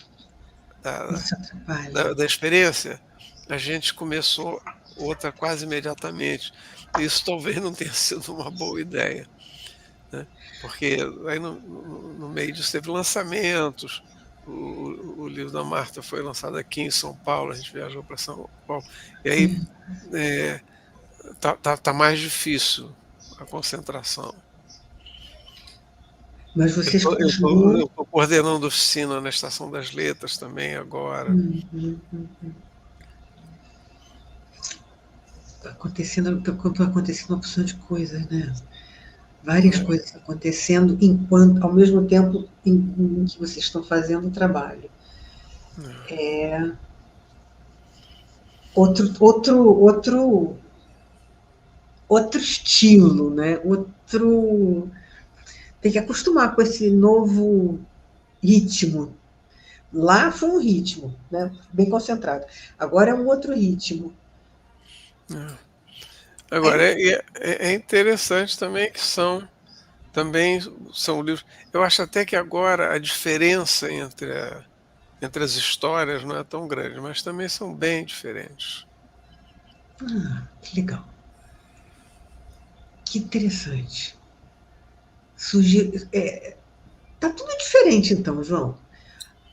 isso atrapalha. da experiência, a gente começou outra quase imediatamente. Isso talvez não tenha sido uma boa ideia, né, porque aí no meio disso teve lançamentos, o livro da Marta foi lançado aqui em São Paulo, a gente viajou para São Paulo, e aí, eh, tá mais difícil a concentração. Mas Eu vocês tô eu tô continuam. eu tô coordenando oficina na Estação das Letras também agora. Está acontecendo uma opção de coisas, né? Várias coisas acontecendo ao mesmo tempo em que vocês estão fazendo o trabalho. Outro estilo, né? Tem que acostumar com esse novo ritmo. Lá foi um ritmo, né? Bem concentrado. Agora é um outro ritmo. Agora, é interessante também que também são livros. Eu acho até que agora a diferença entre as histórias não é tão grande, mas também são bem diferentes. Que legal. Que interessante. Sugiro, tá tudo diferente então, João.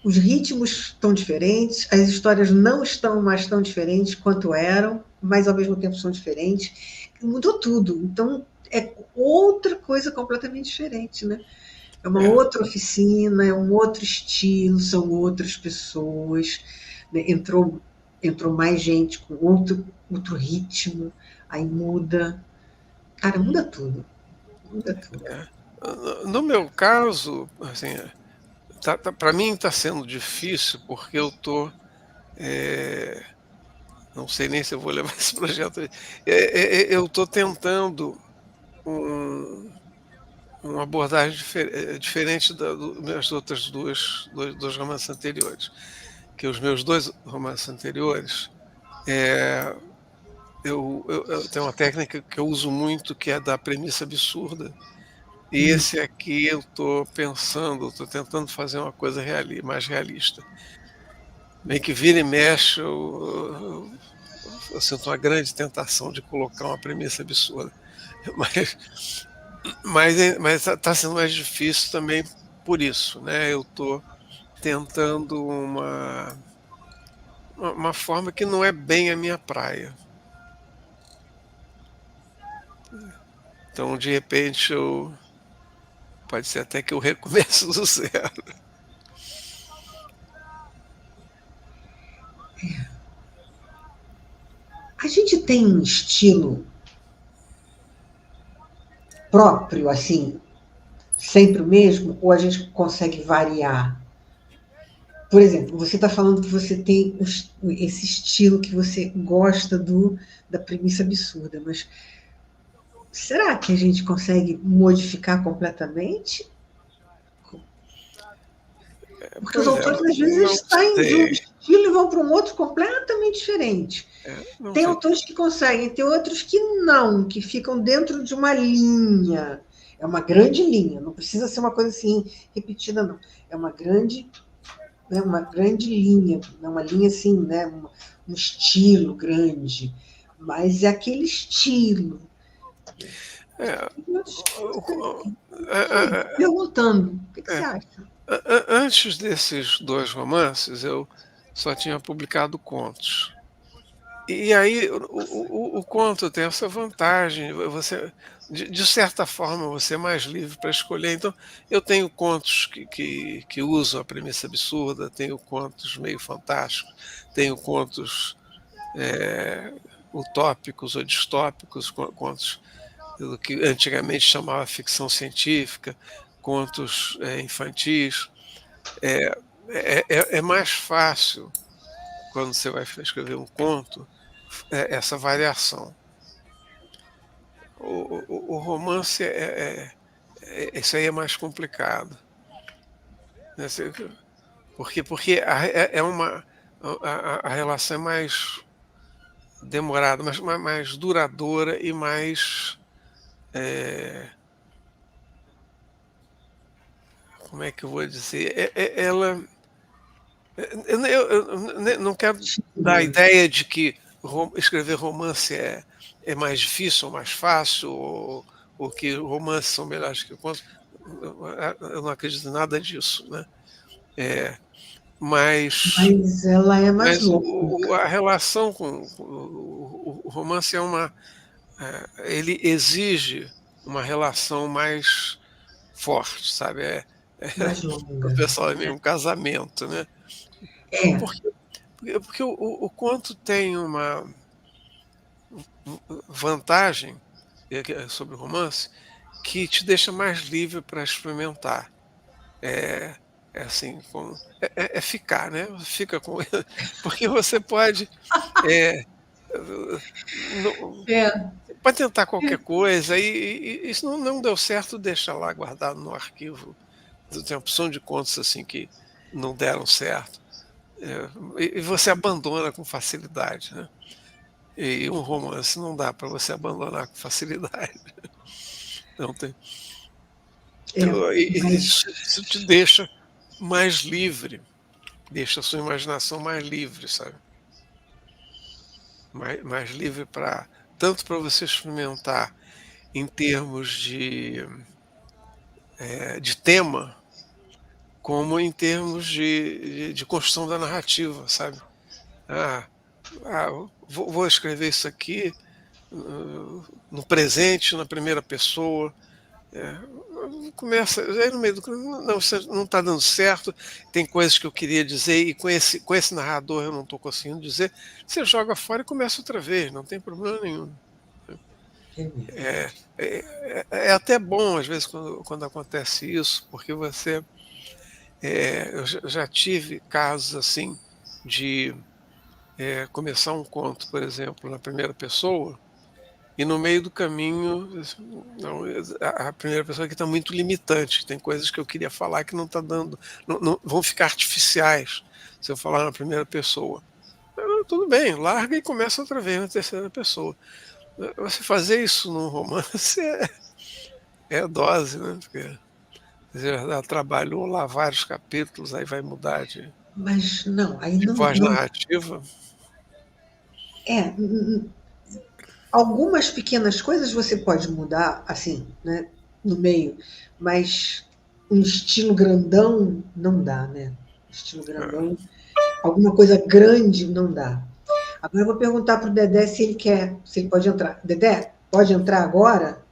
Os ritmos estão diferentes, as histórias não estão mais tão diferentes quanto eram, mas ao mesmo tempo são diferentes. Mudou tudo. Então, é outra coisa completamente diferente, né? É uma É, outra oficina, é um outro estilo, são outras pessoas. Né? Entrou mais gente com outro ritmo, aí muda. Cara, muda tudo. Muda tudo. é. No meu caso, assim, para mim está sendo difícil porque eh, não sei nem se eu vou levar esse projeto. Eu estou tentando um, uma abordagem diferente dos meus outras dois romances anteriores. Que os meus dois romances anteriores, é, eu tenho uma técnica que eu uso muito, que é da premissa absurda. E esse aqui eu estou pensando, estou tentando fazer uma coisa mais realista. Bem que vira e mexe, eu sinto uma grande tentação de colocar uma premissa absurda. Mas está sendo mais difícil também por isso, né? Eu estou tentando uma forma que não é bem a minha praia. Então, de repente, pode ser até que eu recomece do zero. A gente tem um estilo próprio, assim, sempre o mesmo, ou a gente consegue variar? Por exemplo, você está falando que você tem esse estilo que você gosta da premissa absurda, mas será que a gente consegue modificar completamente? Porque os autores, às vezes, saem de um estilo e vão para um outro completamente diferente. Tem autores que conseguem, tem outros que não, que ficam dentro de uma linha. É uma grande linha, não precisa ser uma coisa assim repetida, não. É uma grande linha, uma linha assim, né? Um estilo grande, mas é aquele estilo. Perguntando, o que você acha? Antes desses 2 romances, eu só tinha publicado contos. E aí o conto tem essa vantagem, você, de certa forma, você é mais livre para escolher. Então, eu tenho contos que usam a premissa absurda, tenho contos meio fantásticos, tenho contos utópicos ou distópicos, contos do que antigamente chamava ficção científica, contos infantis. É mais fácil, quando você vai escrever um conto, essa variação. O romance, isso aí é mais complicado. Né? Porque a relação é mais demorada, mais duradoura e mais... como é que eu vou dizer? Ela... Eu não quero dar a ideia de que escrever romance é mais difícil ou mais fácil, ou que romances são melhores que contos. Eu não acredito em nada disso, né? Mas ela é mais longa. A relação com o romance ele exige uma relação mais forte, sabe? Mais longa. O pessoal é meio um casamento, né? Porque o conto tem uma vantagem sobre o romance que te deixa mais livre para experimentar. Assim, ficar, né? Fica com porque você pode pode tentar qualquer coisa e isso não deu certo, deixa lá guardado no arquivo. Tem opção de contos assim que não deram certo. E você abandona com facilidade, né? E um romance não dá para você abandonar com facilidade. Não tem. Então, isso te deixa mais livre, deixa a sua imaginação mais livre, sabe? Mais livre tanto para você experimentar em termos de tema, como em termos de construção da narrativa, sabe? Vou escrever isso aqui no presente, na primeira pessoa. Começa aí no meio do não está dando certo, tem coisas que eu queria dizer e com esse narrador eu não estou conseguindo dizer, você joga fora e começa outra vez, não tem problema nenhum. É até bom às vezes quando acontece isso, porque você eu já tive casos assim de começar um conto, por exemplo, na primeira pessoa, e no meio do caminho, não, a primeira pessoa aqui está muito limitante, tem coisas que eu queria falar que não está dando, não, vão ficar artificiais se eu falar na primeira pessoa. Tudo bem, larga e começa outra vez na terceira pessoa. Você fazer isso num romance é dose, né? Porque você já trabalhou lá vários capítulos, aí vai mudar de voz narrativa. Algumas pequenas coisas você pode mudar, assim, né, no meio, mas um estilo grandão não dá, né? Estilo grandão, alguma coisa grande não dá. Agora eu vou perguntar para o Dedé se ele pode entrar. Dedé, pode entrar agora?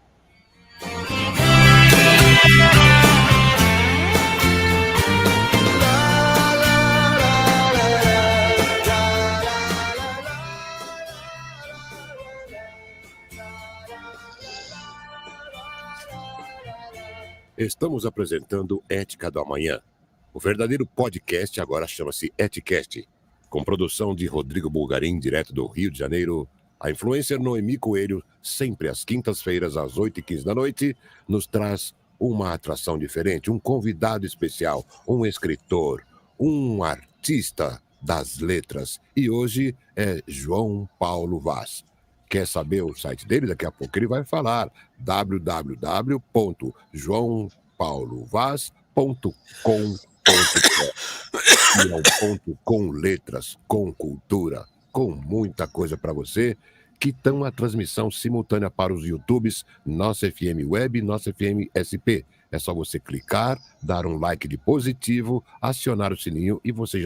Estamos apresentando Ética do Amanhã. O verdadeiro podcast agora chama-se Eticast, com produção de Rodrigo Bulgarim, direto do Rio de Janeiro. A influencer Noemi Coelho, sempre às quintas-feiras, às 8h15 da noite, nos traz uma atração diferente, um convidado especial, um escritor, um artista das letras. E hoje é João Paulo Vaz. Quer saber o site dele? Daqui a pouco ele vai falar. www.joaopaulovaz.com.br. E é um ponto com letras, com cultura, com muita coisa para você, que estão a transmissão simultânea para os YouTubes Nossa FM Web e Nossa FM SP. É só você clicar, dar um like de positivo, acionar o sininho e você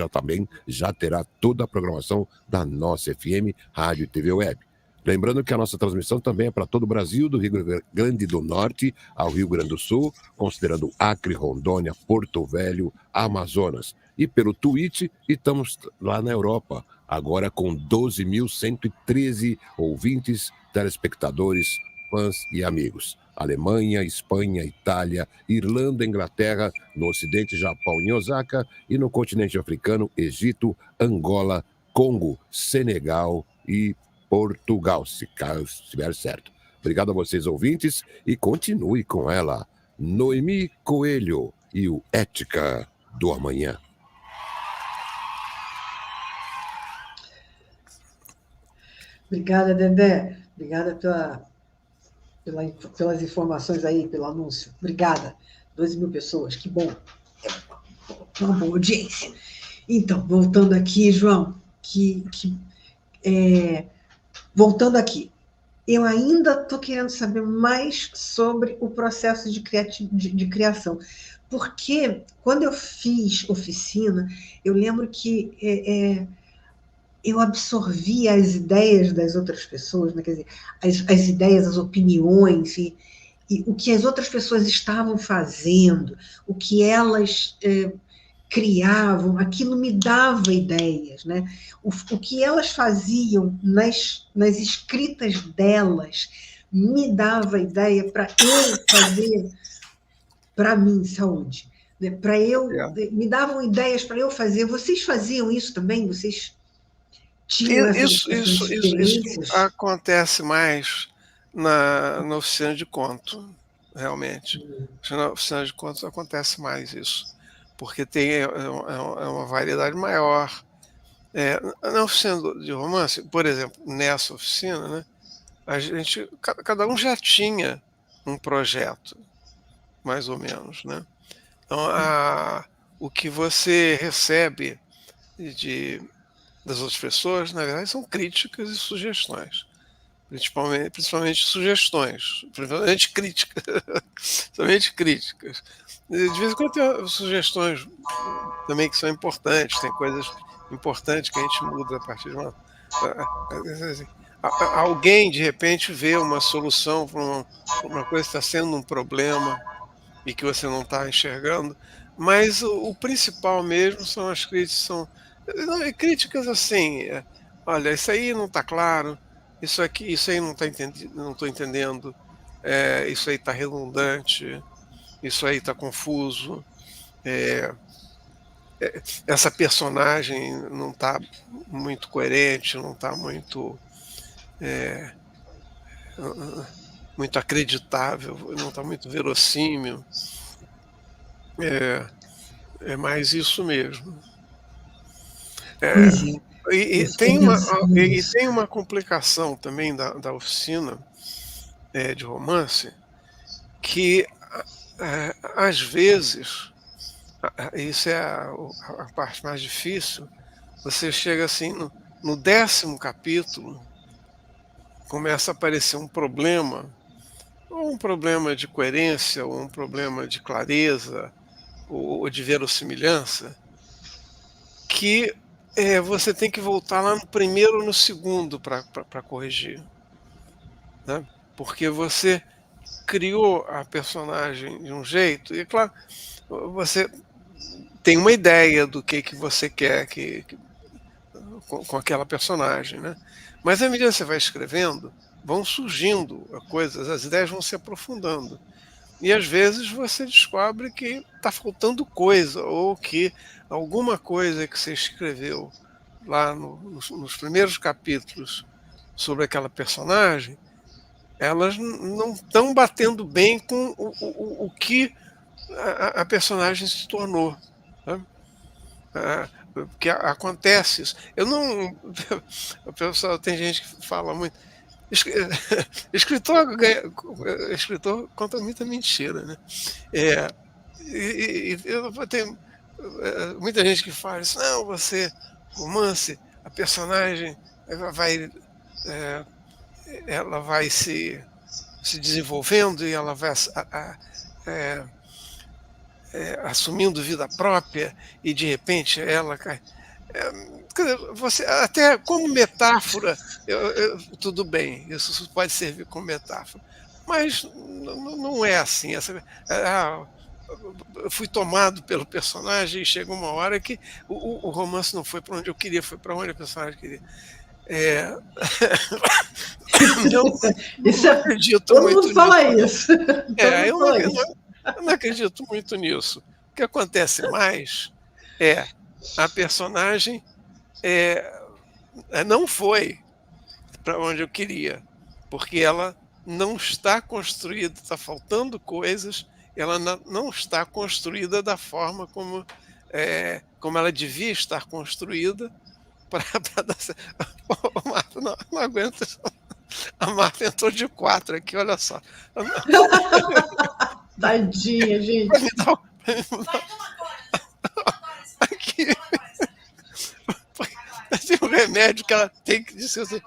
já terá toda a programação da Nossa FM Rádio e TV Web. Lembrando que a nossa transmissão também é para todo o Brasil, do Rio Grande do Norte ao Rio Grande do Sul, considerando Acre, Rondônia, Porto Velho, Amazonas. E pelo Twitch, e estamos lá na Europa, agora com 12.113 ouvintes, telespectadores, fãs e amigos. Alemanha, Espanha, Itália, Irlanda, Inglaterra, no Ocidente, Japão em Osaka, e no continente africano, Egito, Angola, Congo, Senegal e Portugal, se estiver certo. Obrigado a vocês, ouvintes, e continue com ela, Noemi Coelho e o Ética do Amanhã. Obrigada, Dedé. Obrigada pelas informações aí, pelo anúncio. Obrigada. 12.000 pessoas, que bom. É uma boa audiência. Então, voltando aqui, João, voltando aqui, eu ainda estou querendo saber mais sobre o processo de criação, porque quando eu fiz oficina, eu lembro que eu absorvia as ideias das outras pessoas, né? Quer dizer, as ideias, as opiniões, e o que as outras pessoas estavam fazendo, o que elas criavam, aquilo me dava ideias, né? O que elas faziam nas escritas delas me dava ideia para eu fazer para mim, saúde. Né? Me davam ideias para eu fazer. Vocês faziam isso também? Vocês tinham essas experiências? Isso acontece mais na oficina de conto, realmente. Na oficina de contos acontece mais isso, porque tem uma variedade maior. Na oficina de romance, por exemplo, nessa oficina, né, cada um já tinha um projeto, mais ou menos, né? Então, o que você recebe das outras pessoas, na verdade, são críticas e sugestões. Principalmente sugestões, principalmente críticas. Somente críticas. De vez em quando tem sugestões também que são importantes, tem coisas importantes que a gente muda a partir de uma... Alguém, de repente, vê uma solução para uma coisa que está sendo um problema e que você não está enxergando, mas o principal mesmo são as críticas, críticas assim, olha, isso aí não está claro, isso aí não estou entendendo, isso aí está redundante, isso aí está confuso, essa personagem não está muito coerente, não está muito acreditável, não está muito verossímil. É mais isso mesmo. E tem uma complicação também da oficina de romance, que às vezes, isso é a parte mais difícil, você chega assim, no 10º capítulo, começa a aparecer um problema, ou um problema de coerência, ou um problema de clareza, ou de verossimilhança, que você tem que voltar lá no primeiro ou no segundo para corrigir, né? Porque você criou a personagem de um jeito, e claro, você tem uma ideia do que você quer com aquela personagem, né? Mas à medida que você vai escrevendo, vão surgindo coisas, as ideias vão se aprofundando. E às vezes você descobre que está faltando coisa, ou que alguma coisa que você escreveu lá nos primeiros capítulos sobre aquela personagem, elas não estão batendo bem com o que a personagem se tornou. Sabe? Porque acontece isso. Eu não. O pessoal, tem gente que fala muito. Escritor, escritor conta muita mentira, né? Eu tenho muita gente que fala isso, não, romance, a personagem ela vai se desenvolvendo e ela vai assumindo vida própria e de repente ela cai. Você, até como metáfora, tudo bem, isso pode servir como metáfora, mas não é assim. Eu fui tomado pelo personagem e chegou uma hora que o romance não foi para onde eu queria, foi para onde o personagem queria. Eu não acredito todo muito mundo fala nisso. isso. Eu não acredito muito nisso. O que acontece mais é a personagem não foi para onde eu queria, porque ela não está construída, está faltando coisas, ela não está construída da forma como ela devia estar construída para dar certo. Marta, não aguento. A Marta entrou de 4 aqui, olha só. Tadinha, gente. Aqui. Tem um remédio que ela tem que dizer assim,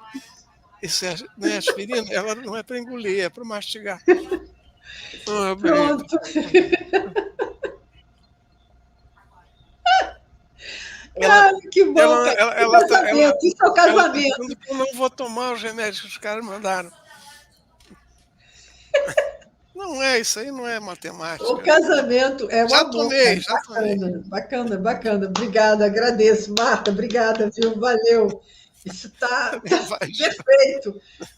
isso não é aspirina, ela não é para engolir, é para mastigar. Pronto. Cara, que bom. Isso é o casamento. Eu não vou tomar os remédios que os caras mandaram. Não é, isso aí não é matemática. O casamento é uma tomei. Bacana. Obrigada, agradeço. Marta, obrigada, viu? Valeu. Isso está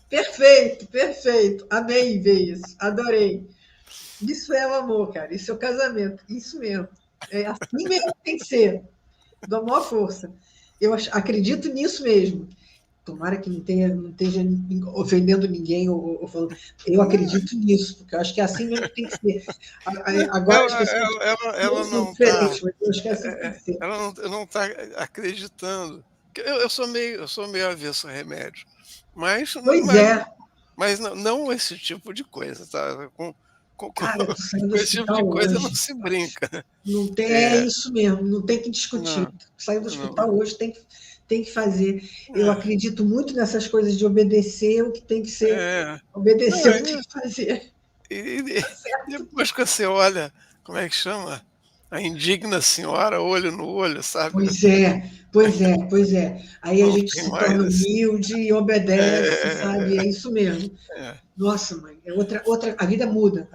perfeito. Amei ver isso, adorei. Isso é o amor, cara. Isso é o casamento, isso mesmo. É assim mesmo que tem que ser, da maior força. Eu acredito nisso mesmo. Tomara que não esteja ofendendo ninguém ou falando. Eu acredito nisso, porque eu acho que é assim mesmo que tem que ser. Agora as pessoas ela não diferentes, mas eu acho que é assim que tem que ser. Ela não está acreditando. Eu sou meio avesso a remédio. Mas não esse tipo de coisa, tá? Cara, com esse tipo de coisa hoje, não se brinca. Não tem, é isso mesmo, não tem que discutir. Saiu do hospital hoje, tem que fazer. Eu acredito muito nessas coisas de obedecer o que tem que ser. Obedecer o que tem que fazer. E depois que você olha, como é que chama? A indigna senhora, olho no olho, sabe? Pois é. Aí a gente se torna humilde e obedece, sabe? É isso mesmo. Nossa, mãe, a vida muda.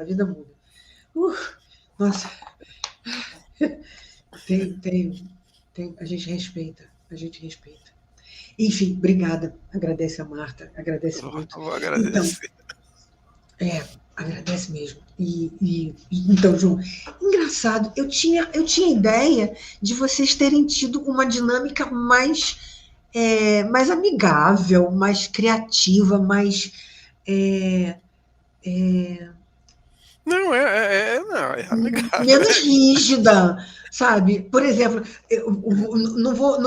Nossa. A gente respeita. Enfim, obrigada. Agradece a Marta, agradece muito. Vou agradecer. Então, agradece mesmo. Então, João, engraçado, eu tinha ideia de vocês terem tido uma dinâmica mais amigável, mais criativa, mais não, é amigável. Menos rígida, sabe? Por exemplo, eu não vou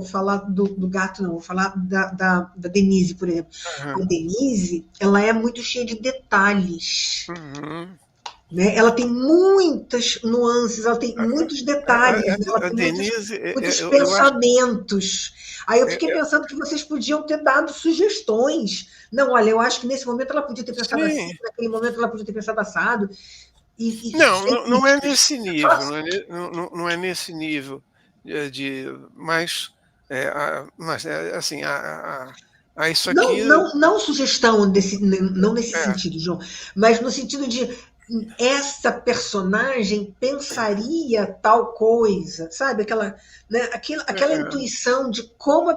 falar do gato, não, vou falar da Denise, por exemplo. A Denise, ela é muito cheia de detalhes. Né? Ela tem muitas nuances, ela tem muitos detalhes, ela tem muitos pensamentos. Aí eu fiquei pensando que vocês podiam ter dado sugestões. Não, olha, eu acho que nesse momento ela podia ter pensado assim, naquele momento ela podia ter pensado assado. Não é nesse nível, não é nesse nível mas assim, isso aqui... Não sugestão, não nesse sentido, João, mas no sentido de essa personagem pensaria tal coisa, sabe? Aquela intuição de como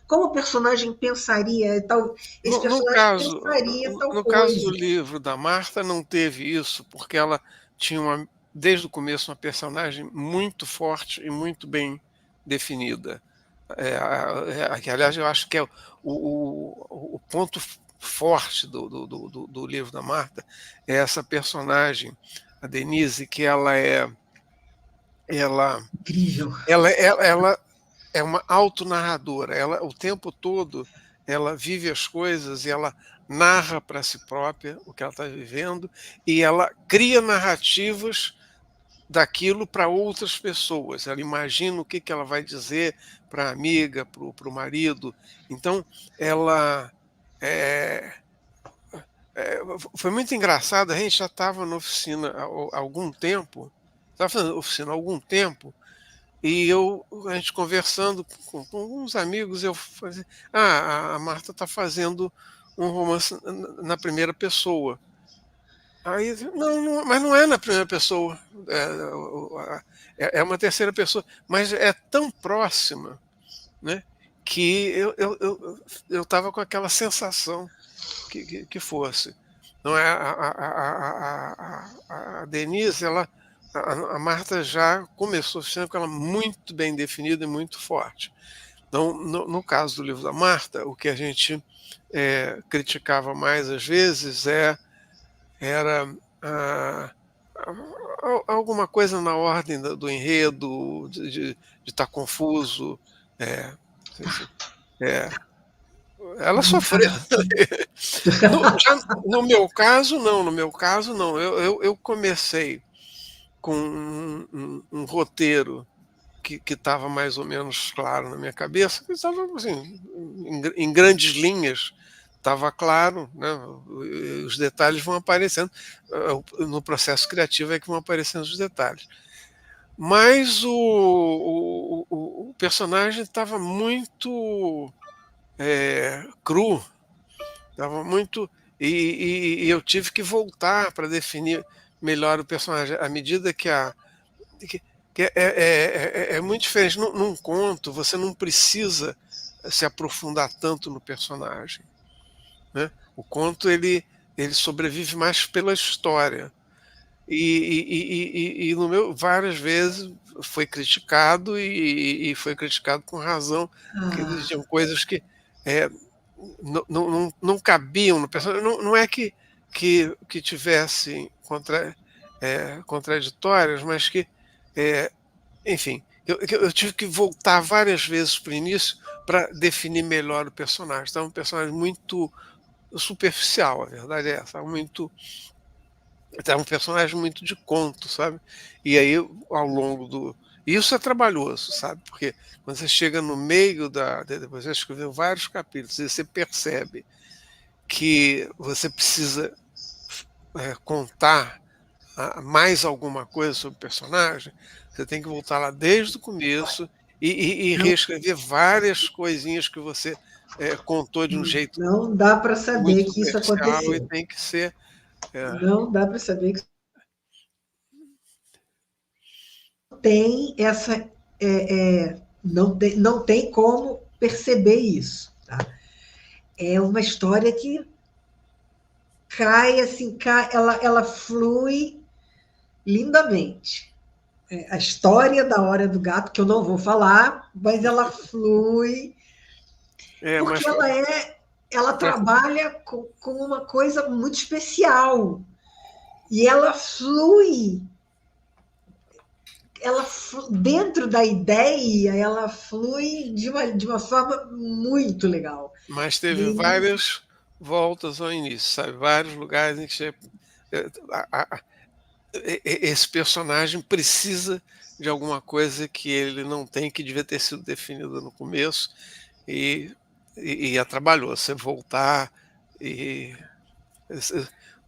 como o personagem pensaria tal, esse No personagem caso, pensaria tal no caso do coisa. livro da Marta, não teve isso, porque ela tinha desde o começo uma personagem muito forte e muito bem definida. Que, aliás, eu acho que é o ponto forte do livro da Marta é essa personagem, a Denise, que ela, Incrível. ela é uma autonarradora. Ela, o tempo todo, ela vive as coisas e ela narra para si própria o que ela está vivendo e ela cria narrativas daquilo para outras pessoas. Ela imagina o que ela vai dizer para a amiga, para o marido. Então, ela é, foi muito engraçado. A gente já estava na oficina há algum tempo, estava fazendo oficina há algum tempo, e a gente conversando com alguns amigos, eu falei, a Marta está fazendo um romance na primeira pessoa. Aí, mas não é na primeira pessoa, é uma terceira pessoa, mas é tão próxima, né, que eu estava com aquela sensação que fosse. Não é a Denise, a Marta já começou sendo com ela muito bem definida e muito forte. Então, no caso do livro da Marta, o que a gente criticava mais às vezes era alguma coisa na ordem do enredo, de estar confuso. É, é, ela sofreu. No meu caso, não. No meu caso, não. Eu comecei com um roteiro que estava mais ou menos claro na minha cabeça, que estava assim, em grandes linhas, estava claro, né? Os detalhes vão aparecendo. No processo criativo é que vão aparecendo os detalhes. Mas o personagem estava muito cru, estava muito. E eu tive que voltar para definir melhor o personagem. À medida que, que é muito diferente. Num conto, você não precisa se aprofundar tanto no personagem, né? O conto ele sobrevive mais pela história. E no meu, várias vezes foi criticado e foi criticado com razão, que Ah, existiam coisas que não cabiam no personagem. Não é que tivessem contraditórias, mas que, enfim, eu tive que voltar várias vezes para o início para definir melhor o personagem. Então, é um personagem muito superficial, a verdade é essa, é um personagem muito de conto, sabe? E aí, ao longo do. Isso é trabalhoso, sabe? Porque quando você chega no meio depois você escreveu vários capítulos e você percebe que você precisa contar mais alguma coisa sobre o personagem, você tem que voltar lá desde o começo e não, reescrever várias coisinhas que você contou de um jeito não dá para muito saber que isso superficial e aconteceu. tem que ser. Não dá para saber que tem essa. Não tem como perceber isso. Tá? É uma história que cai assim, ela flui lindamente. A história da Hora do Gato, que eu não vou falar, mas ela flui, Mas porque ela pra, trabalha com uma coisa muito especial. E ela flui, dentro da ideia, ela flui de uma forma muito legal. mas teve E, várias voltas ao início, sabe? Vários lugares em que esse personagem precisa de alguma coisa que ele não tem, que devia ter sido definida no começo, e atrapalhou. Você voltar e.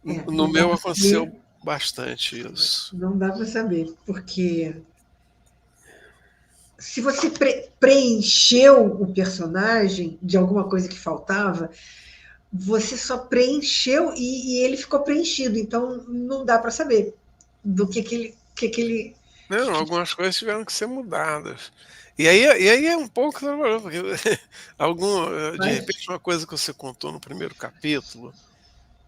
No não dá meu para aconteceu saber, bastante isso. não dá para saber, porque se você preencheu o personagem de alguma coisa que faltava, você só preencheu e ele ficou preenchido, então não dá para saber do que ele Não, algumas coisas tiveram que ser mudadas. E aí é um pouco trabalhoso, porque de faz. repente, uma coisa que você contou no primeiro capítulo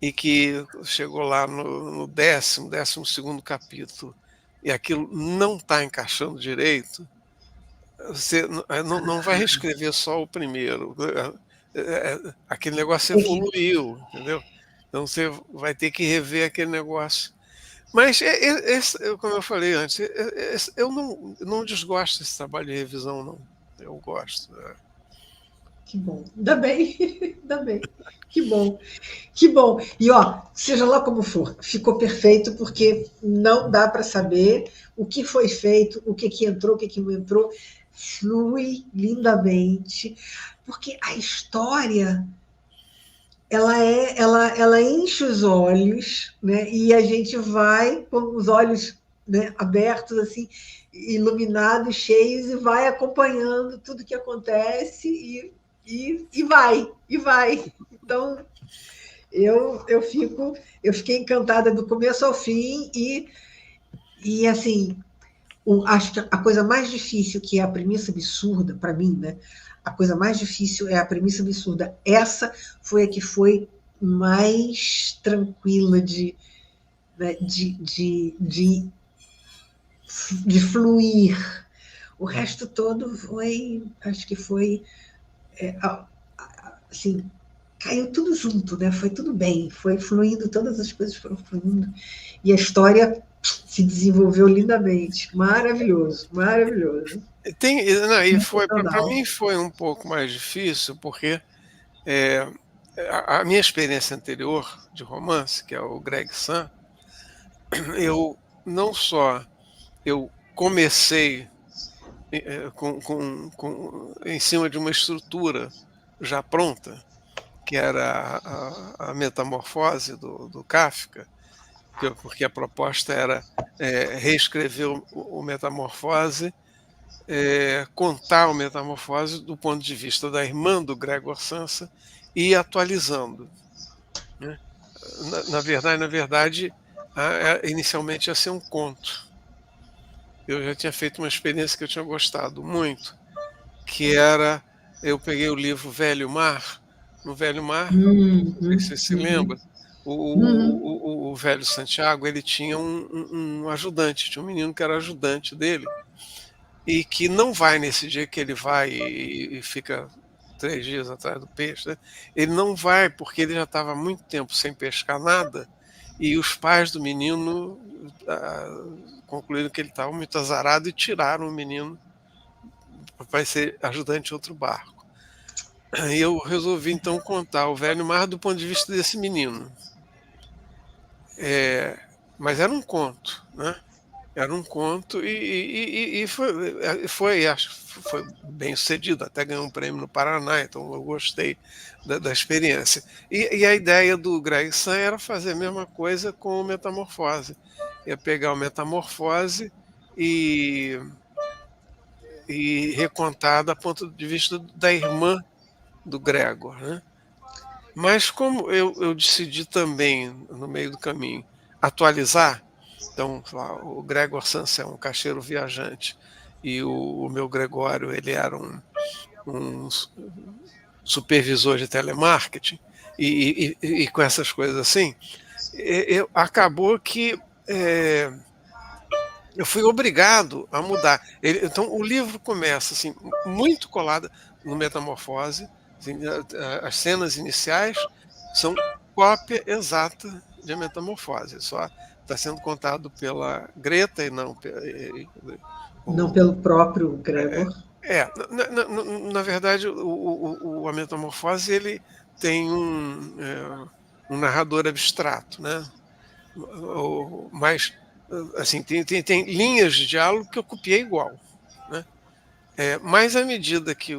e que chegou lá no décimo segundo capítulo, e aquilo não está encaixando direito, você não vai reescrever só o primeiro. Aquele negócio Tem que- evoluiu, entendeu? Então você vai ter que rever aquele negócio. Mas como eu falei antes, eu não desgosto desse trabalho de revisão, não. Eu gosto. Que bom, ainda bem, ainda bem. Que bom, que bom. E ó, seja lá como for, ficou perfeito porque não dá para saber o que foi feito, o que entrou, o que não entrou. Flui lindamente, porque a história ela enche os olhos, né? E a gente vai com os olhos, né, abertos assim, iluminados, cheios e vai acompanhando tudo que acontece e vai. Então eu fiquei encantada do começo ao fim e assim acho que a coisa mais difícil, que é a premissa absurda, para mim, né? A coisa mais difícil é a premissa absurda. Essa foi a que foi mais tranquila né, de fluir. O resto todo foi, acho que foi, é, assim, caiu tudo junto, né? Foi tudo bem, foi fluindo, todas as coisas foram fluindo. E a história se desenvolveu lindamente. Maravilhoso, maravilhoso. Não, e foi para Sensacional. mim foi um pouco mais difícil, porque é, a minha experiência anterior de romance, que é o Greg Sun, eu não só eu comecei em cima de uma estrutura já pronta, que era a metamorfose do Kafka, porque a proposta era reescrever o Metamorfose, contar o Metamorfose do ponto de vista da irmã do Gregor Samsa e ir atualizando, né? Na verdade, inicialmente ia ser um conto. Eu já tinha feito uma experiência que eu tinha gostado muito, que era, eu peguei o livro Velho Mar. No Velho Mar, não sei se Uhum, você se uhum, lembra, uhum. o velho Santiago, ele tinha um ajudante, tinha um menino que era ajudante dele, e que não vai nesse dia que ele vai e fica 3 dias atrás do peixe, né? Ele não vai porque ele já estava há muito tempo sem pescar nada, e os pais do menino concluíram que ele estava muito azarado e tiraram o menino para ser ajudante de outro barco. E eu resolvi então contar o Velho Mar do ponto de vista desse menino. Mas era um conto, né? Era um conto e acho que foi bem sucedido, até ganhou um prêmio no Paraná, então eu gostei da experiência. E a ideia do Greg Sun era fazer a mesma coisa com o Metamorfose. Ia pegar o Metamorfose e, e recontar do ponto de vista da irmã do Gregor, né? Mas como eu decidi também, no meio do caminho, atualizar, então lá, o Gregor Samsa é um caixeiro viajante e o meu Gregório ele era um supervisor de telemarketing e com essas coisas assim, acabou que eu fui obrigado a mudar. Então o livro começa assim muito colado no Metamorfose, assim, as cenas iniciais são cópia exata de A Metamorfose, só está sendo contado pela Greta e não Não o, pelo próprio é, Gregor. na verdade A Metamorfose ele tem um narrador abstrato, né? Mas assim tem linhas de diálogo que eu copiei igual, né? Mas à medida que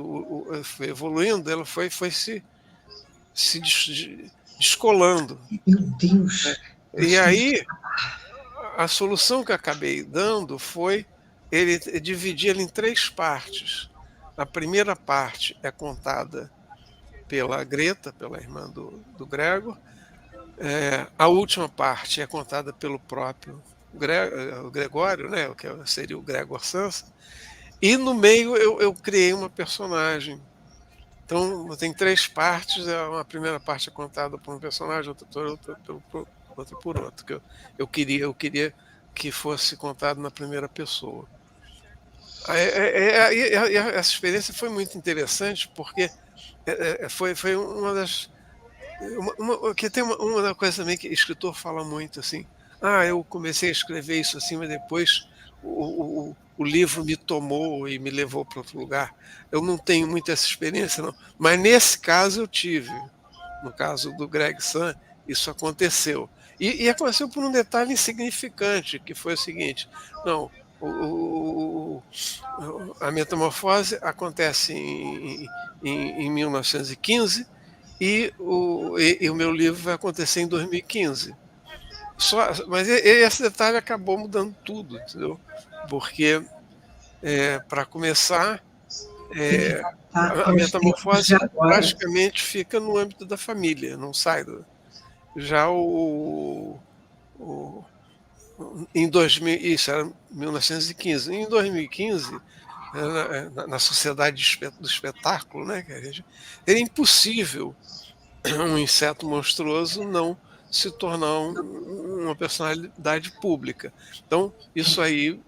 foi evoluindo, ela foi se descolando, Meu né? Deus, eu E sou aí a solução que eu acabei dando foi ele dividir ele em 3 partes. A primeira parte é contada pela Greta, pela irmã do Gregor. A última parte é contada pelo próprio Gregório, né, que seria o Gregor Samsa, e no meio eu criei uma personagem. Então tem 3 partes, uma primeira parte é contada por um personagem, outra por outro, que eu queria que fosse contado na primeira pessoa. Essa experiência foi muito interessante, porque foi uma das... que tem uma coisa também que o escritor fala muito, assim, eu comecei a escrever isso assim, mas depois o livro me tomou e me levou para outro lugar. Eu não tenho muito essa experiência, não. Mas nesse caso eu tive. No caso do Greg Sun, isso aconteceu. E aconteceu por um detalhe insignificante, que foi o seguinte: não, a metamorfose acontece em 1915 e o meu livro vai acontecer em 2015. Mas esse detalhe acabou mudando tudo, entendeu? Porque, para começar, a metamorfose praticamente fica no âmbito da família, não sai já em 2000, isso era 1915. Em 2015, na sociedade do espetáculo, né, era impossível um inseto monstruoso não se tornar uma personalidade pública. Então, isso aí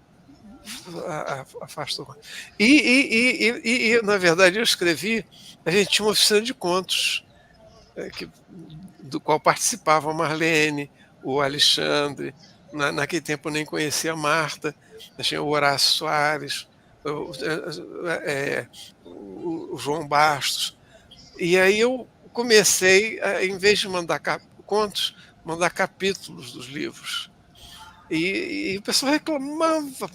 afastou. E, na verdade, eu escrevi... A gente tinha uma oficina de contos, do qual participavam a Marlene, o Alexandre. Naquele tempo eu nem conhecia a Marta, tinha o Horácio Soares, o João Bastos. E aí eu comecei, em vez de mandar contos, mandar capítulos dos livros. E o pessoal reclamava.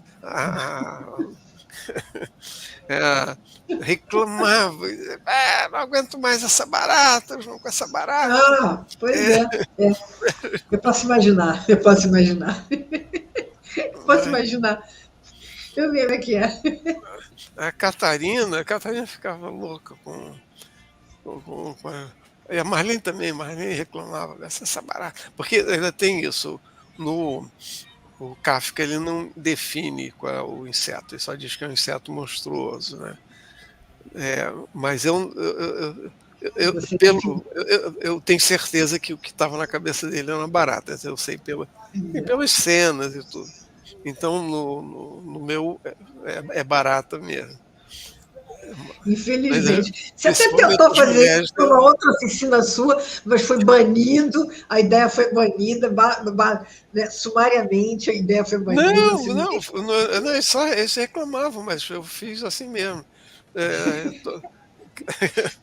Reclamava. Não aguento mais essa barata, João, com essa barata. Pois é. Eu posso imaginar. Posso imaginar. Eu vi como é que é. A Catarina ficava louca com e a Marlene também. Marlene reclamava dessa barata. Porque ainda tem isso. O Kafka, ele não define qual é o inseto, ele só diz que é um inseto monstruoso, né? Mas eu tenho certeza que o que estava na cabeça dele era uma barata, eu sei pelas cenas e tudo. Então, no meu, é barata mesmo. Infelizmente. Você até tentou fazer isso numa outra oficina sua, mas foi banido, a ideia foi banida, sumariamente a ideia foi banida. Não, eles reclamavam, mas eu fiz assim mesmo.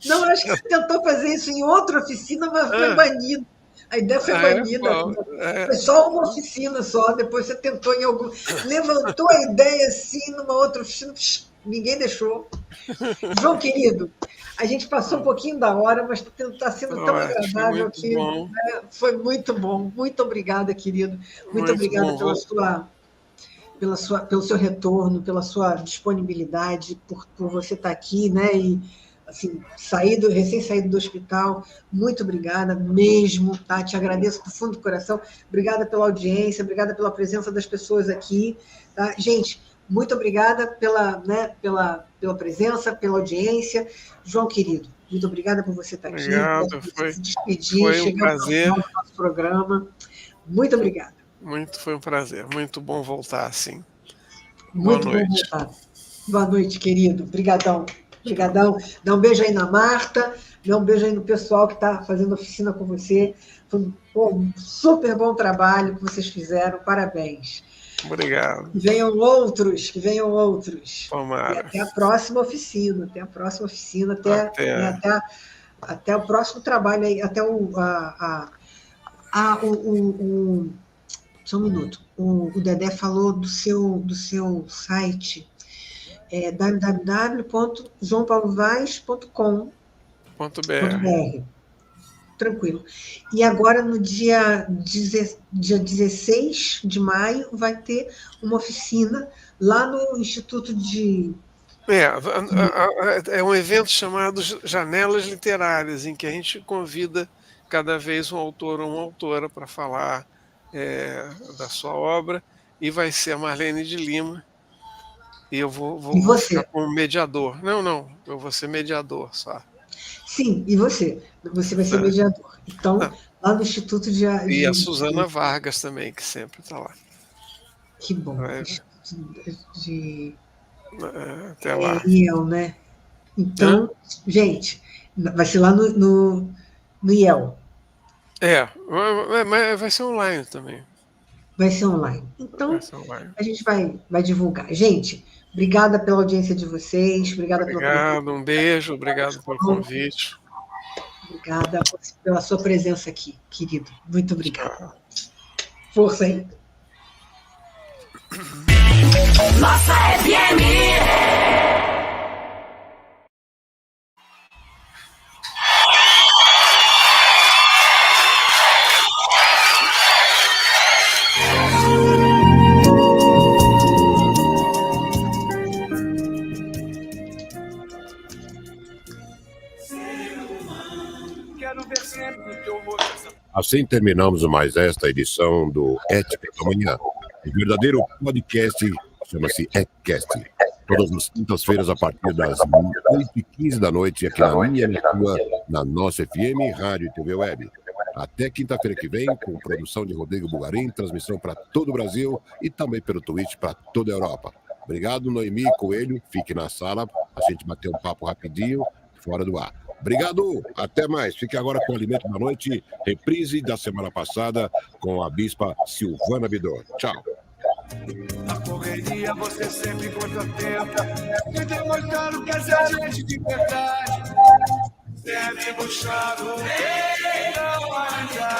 Não, eu acho que você tentou fazer isso em outra oficina, mas foi banido. A ideia foi banida. Foi só uma oficina só, depois você tentou em algum... Levantou a ideia assim numa outra oficina, ninguém deixou. João, querido, a gente passou um pouquinho da hora, mas está sendo tão agradável que foi muito bom. Muito obrigada, querido. Muito obrigada pelo seu retorno, pela sua disponibilidade, por você estar aqui, né? E assim, recém saído do hospital. Muito obrigada mesmo, tá? Te agradeço do fundo do coração. Obrigada pela audiência, obrigada pela presença das pessoas aqui, tá? Gente, muito obrigada pela presença, pela audiência. João, querido, muito obrigada por você estar aqui. Obrigado, se despedir, foi um prazer. No nosso programa. Muito obrigada. Foi um prazer, muito bom voltar assim. Muito bom voltar. Boa noite, querido. Obrigadão. Dá um beijo aí na Marta, dá um beijo aí no pessoal que está fazendo oficina com você. Foi um super bom trabalho que vocês fizeram. Parabéns. Obrigado. Que venham outros. Tomara. E até a próxima oficina. Até o próximo trabalho aí, até só um minuto. O Dedé falou do seu site, www.joaopaulovaz.com.br. Tranquilo. E agora, no dia 16 de maio, vai ter uma oficina lá no Instituto de É um evento chamado Janelas Literárias, em que a gente convida cada vez um autor ou uma autora para falar da sua obra, e vai ser a Marlene de Lima, e eu vou ficar como mediador. Não, eu vou ser mediador só. Sim, e você? Você vai ser mediador. Então, lá no Instituto de... E a Suzana Vargas também, que sempre está lá. Que bom. Instituto de... Até lá. IEL, né? Então, gente, vai ser lá no IEL. Mas vai ser online também. Vai ser online. Então, a gente vai divulgar. Gente, obrigada pela audiência de vocês. Obrigado, um beijo, obrigado pelo convite. Obrigada pela sua presença aqui, querido. Muito obrigada. Força aí. Nossa FM! Assim terminamos mais esta edição do Ética da Manhã. O verdadeiro podcast chama-se Ecast. Todas as quintas-feiras, a partir das 8h15 da noite, aqui na minha emissora, na nossa FM, Rádio e TV Web. Até quinta-feira que vem, com produção de Rodrigo Bugarim, transmissão para todo o Brasil e também pelo Twitch para toda a Europa. Obrigado, Noemi Coelho. Fique na sala, a gente bater um papo rapidinho, fora do ar. Obrigado, até mais. Fique agora com o Alimento da Noite, reprise da semana passada com a bispa Silvana Bidor. Tchau. Na correria você sempre encontra tempo de demonstrar o que é gente de verdade. Sempre buscando não adianta.